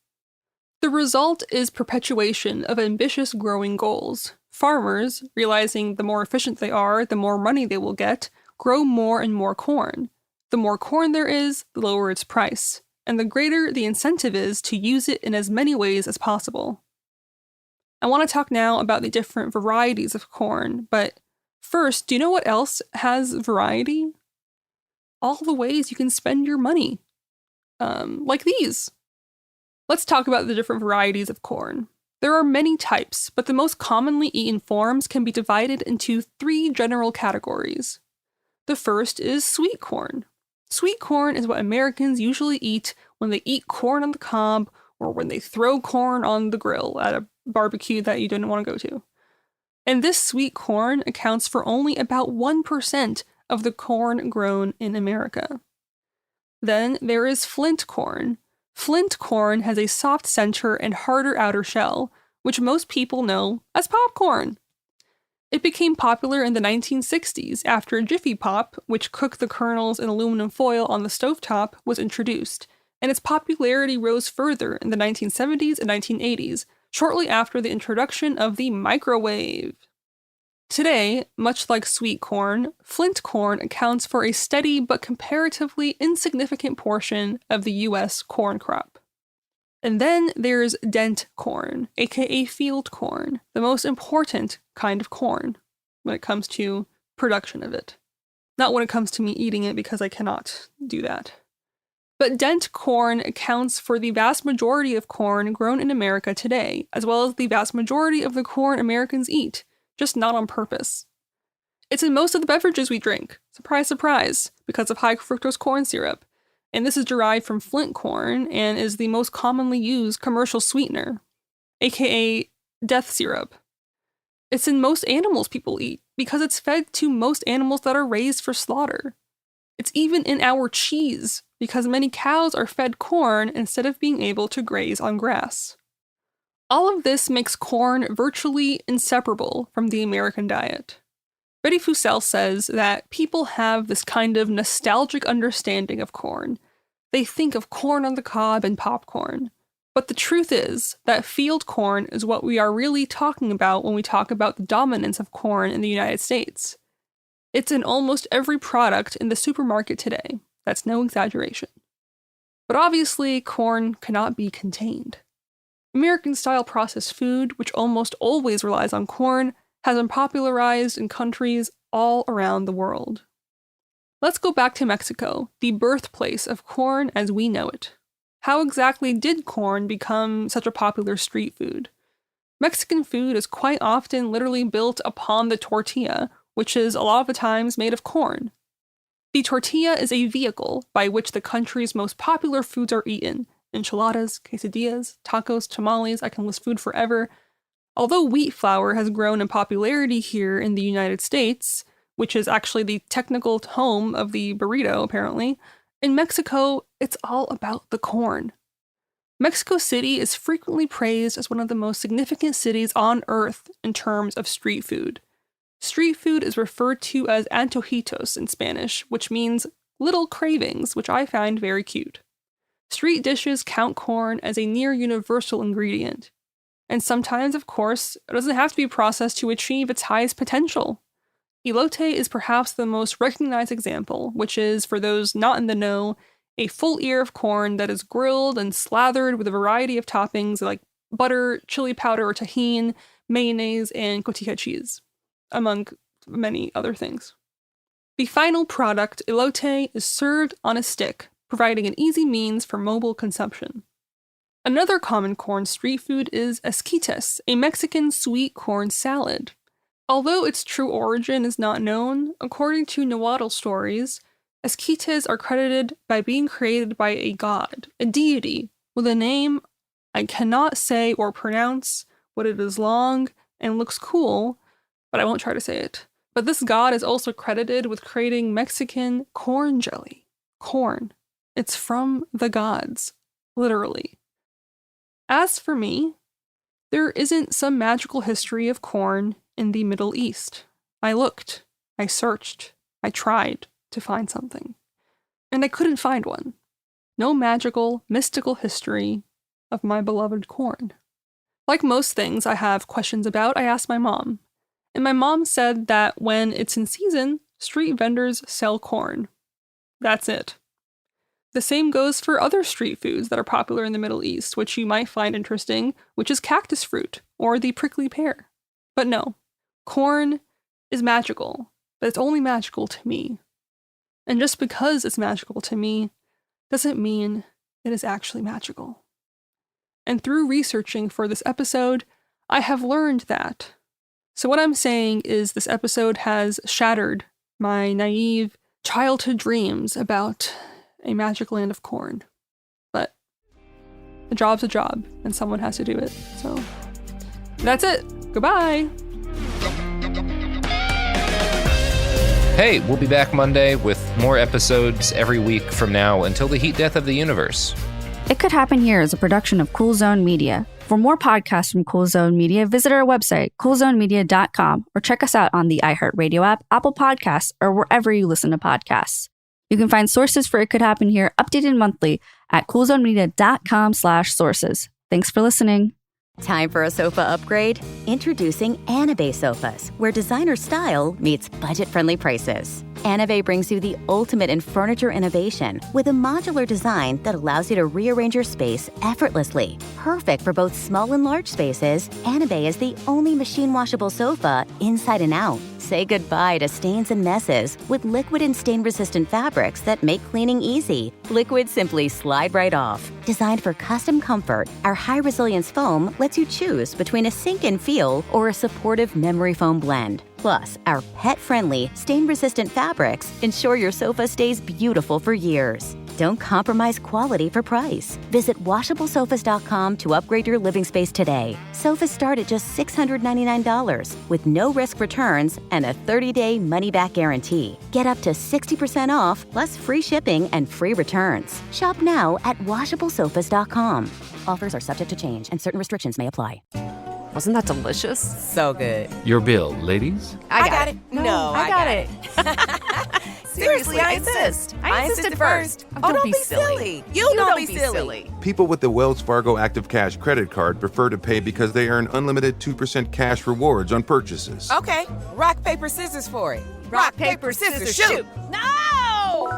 The result is perpetuation of ambitious growing goals. Farmers, realizing the more efficient they are, the more money they will get, grow more and more corn. The more corn there is, the lower its price, and the greater the incentive is to use it in as many ways as possible. I want to talk now about the different varieties of corn, but first, do you know what else has variety? All the ways you can spend your money. Like these. Let's talk about the different varieties of corn. There are many types, but the most commonly eaten forms can be divided into 3 general categories. The first is sweet corn. Sweet corn is what Americans usually eat when they eat corn on the cob or when they throw corn on the grill at a barbecue that you didn't want to go to. And this sweet corn accounts for only about 1% of the corn grown in America. Then there is flint corn. Flint corn has a soft center and harder outer shell, which most people know as popcorn. It became popular in the 1960s after Jiffy Pop, which cooked the kernels in aluminum foil on the stovetop, was introduced, and its popularity rose further in the 1970s and 1980s, shortly after the introduction of the microwave. Today, much like sweet corn, flint corn accounts for a steady but comparatively insignificant portion of the U.S. corn crop. And then there's dent corn, aka field corn, the most important kind of corn when it comes to production of it. Not when it comes to me eating it, because I cannot do that. But dent corn accounts for the vast majority of corn grown in America today, as well as the vast majority of the corn Americans eat, just not on purpose. It's in most of the beverages we drink, surprise, surprise, because of high fructose corn syrup, and this is derived from flint corn and is the most commonly used commercial sweetener, aka death syrup. It's in most animals people eat, because it's fed to most animals that are raised for slaughter. It's even in our cheese, because many cows are fed corn instead of being able to graze on grass. All of this makes corn virtually inseparable from the American diet. Betty Fussell says that people have this kind of nostalgic understanding of corn. They think of corn on the cob and popcorn. But the truth is that field corn is what we are really talking about when we talk about the dominance of corn in the United States. It's in almost every product in the supermarket today. That's no exaggeration. But obviously, corn cannot be contained. American-style processed food, which almost always relies on corn, has been popularized in countries all around the world. Let's go back to Mexico, the birthplace of corn as we know it. How exactly did corn become such a popular street food? Mexican food is quite often literally built upon the tortilla, which is a lot of the times made of corn. The tortilla is a vehicle by which the country's most popular foods are eaten. Enchiladas, quesadillas, tacos, tamales, I can list food forever. Although wheat flour has grown in popularity here in the United States, which is actually the technical home of the burrito, apparently, in Mexico, it's all about the corn. Mexico City is frequently praised as one of the most significant cities on Earth in terms of street food. Street food is referred to as antojitos in Spanish, which means little cravings, which I find very cute. Street dishes count corn as a near universal ingredient. And sometimes, of course, it doesn't have to be processed to achieve its highest potential. Elote is perhaps the most recognized example, which is, for those not in the know, a full ear of corn that is grilled and slathered with a variety of toppings like butter, chili powder or tahini, mayonnaise, and cotija cheese, among many other things. The final product, elote, is served on a stick, providing an easy means for mobile consumption. Another common corn street food is esquites, a Mexican sweet corn salad. Although its true origin is not known, according to Nahuatl stories, esquites are credited by being created by a god, a deity, with a name I cannot say or pronounce, but it is long and looks cool, but I won't try to say it. But this god is also credited with creating Mexican corn jelly. Corn. It's from the gods, literally. As for me, there isn't some magical history of corn in the Middle East. I looked, I searched, I tried to find something, and I couldn't find one. No magical, mystical history of my beloved corn. Like most things I have questions about, I asked my mom, and my mom said that when it's in season, street vendors sell corn. That's it. The same goes for other street foods that are popular in the Middle East, which you might find interesting, which is cactus fruit or the prickly pear. But no, corn is magical, but it's only magical to me. And just because it's magical to me doesn't mean it is actually magical. And through researching for this episode, I have learned that. So what I'm saying is this episode has shattered my naive childhood dreams about a magic land of corn. But a job's a job, and someone has to do it. So that's it. Goodbye. Hey, we'll be back Monday with more episodes every week from now until the heat death of the universe. It Could Happen Here is a production of Cool Zone Media. For more podcasts from Cool Zone Media, visit our website, coolzonemedia.com, or check us out on the iHeartRadio app, Apple Podcasts, or wherever you listen to podcasts. You can find sources for It Could Happen Here updated monthly at coolzonemedia.com/sources. Thanks for listening. Time for a sofa upgrade? Introducing Anabay Sofas, where designer style meets budget-friendly prices. Anabay brings you the ultimate in furniture innovation with a modular design that allows you to rearrange your space effortlessly. Perfect for both small and large spaces, Anabay is the only machine-washable sofa inside and out. Say goodbye to stains and messes with liquid and stain-resistant fabrics that make cleaning easy. Liquids simply slide right off. Designed for custom comfort, our high-resilience foam lets you choose between a sink-in feel or a supportive memory foam blend. Plus, our pet-friendly, stain-resistant fabrics ensure your sofa stays beautiful for years. Don't compromise quality for price. Visit washablesofas.com to upgrade your living space today. Sofas start at just $699 with no risk returns and a 30-day money-back guarantee. Get up to 60% off plus free shipping and free returns. Shop now at washablesofas.com. Offers are subject to change and certain restrictions may apply. Wasn't that delicious? So good. Your bill, ladies. I got it. No, I got it. Seriously, I insist. I insisted first. Oh, don't be silly. You don't be silly. People with the Wells Fargo Active Cash credit card prefer to pay because they earn unlimited 2% cash rewards on purchases. Okay, rock, paper, scissors for it. Rock, paper, scissors, shoot. No!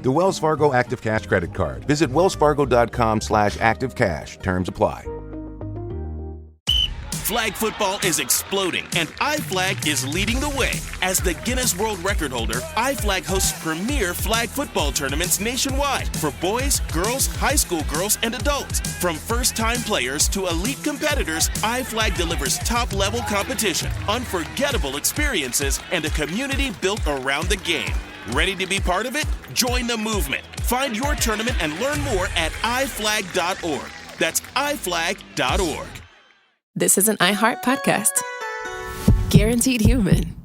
The Wells Fargo Active Cash credit card. Visit wellsfargo.com/activecash. Terms apply. Flag football is exploding, and iFlag is leading the way. As the Guinness World Record holder, iFlag hosts premier flag football tournaments nationwide for boys, girls, high school girls, and adults. From first-time players to elite competitors, iFlag delivers top-level competition, unforgettable experiences, and a community built around the game. Ready to be part of it? Join the movement. Find your tournament and learn more at iflag.org. That's iflag.org. This is an iHeart podcast. Guaranteed Human.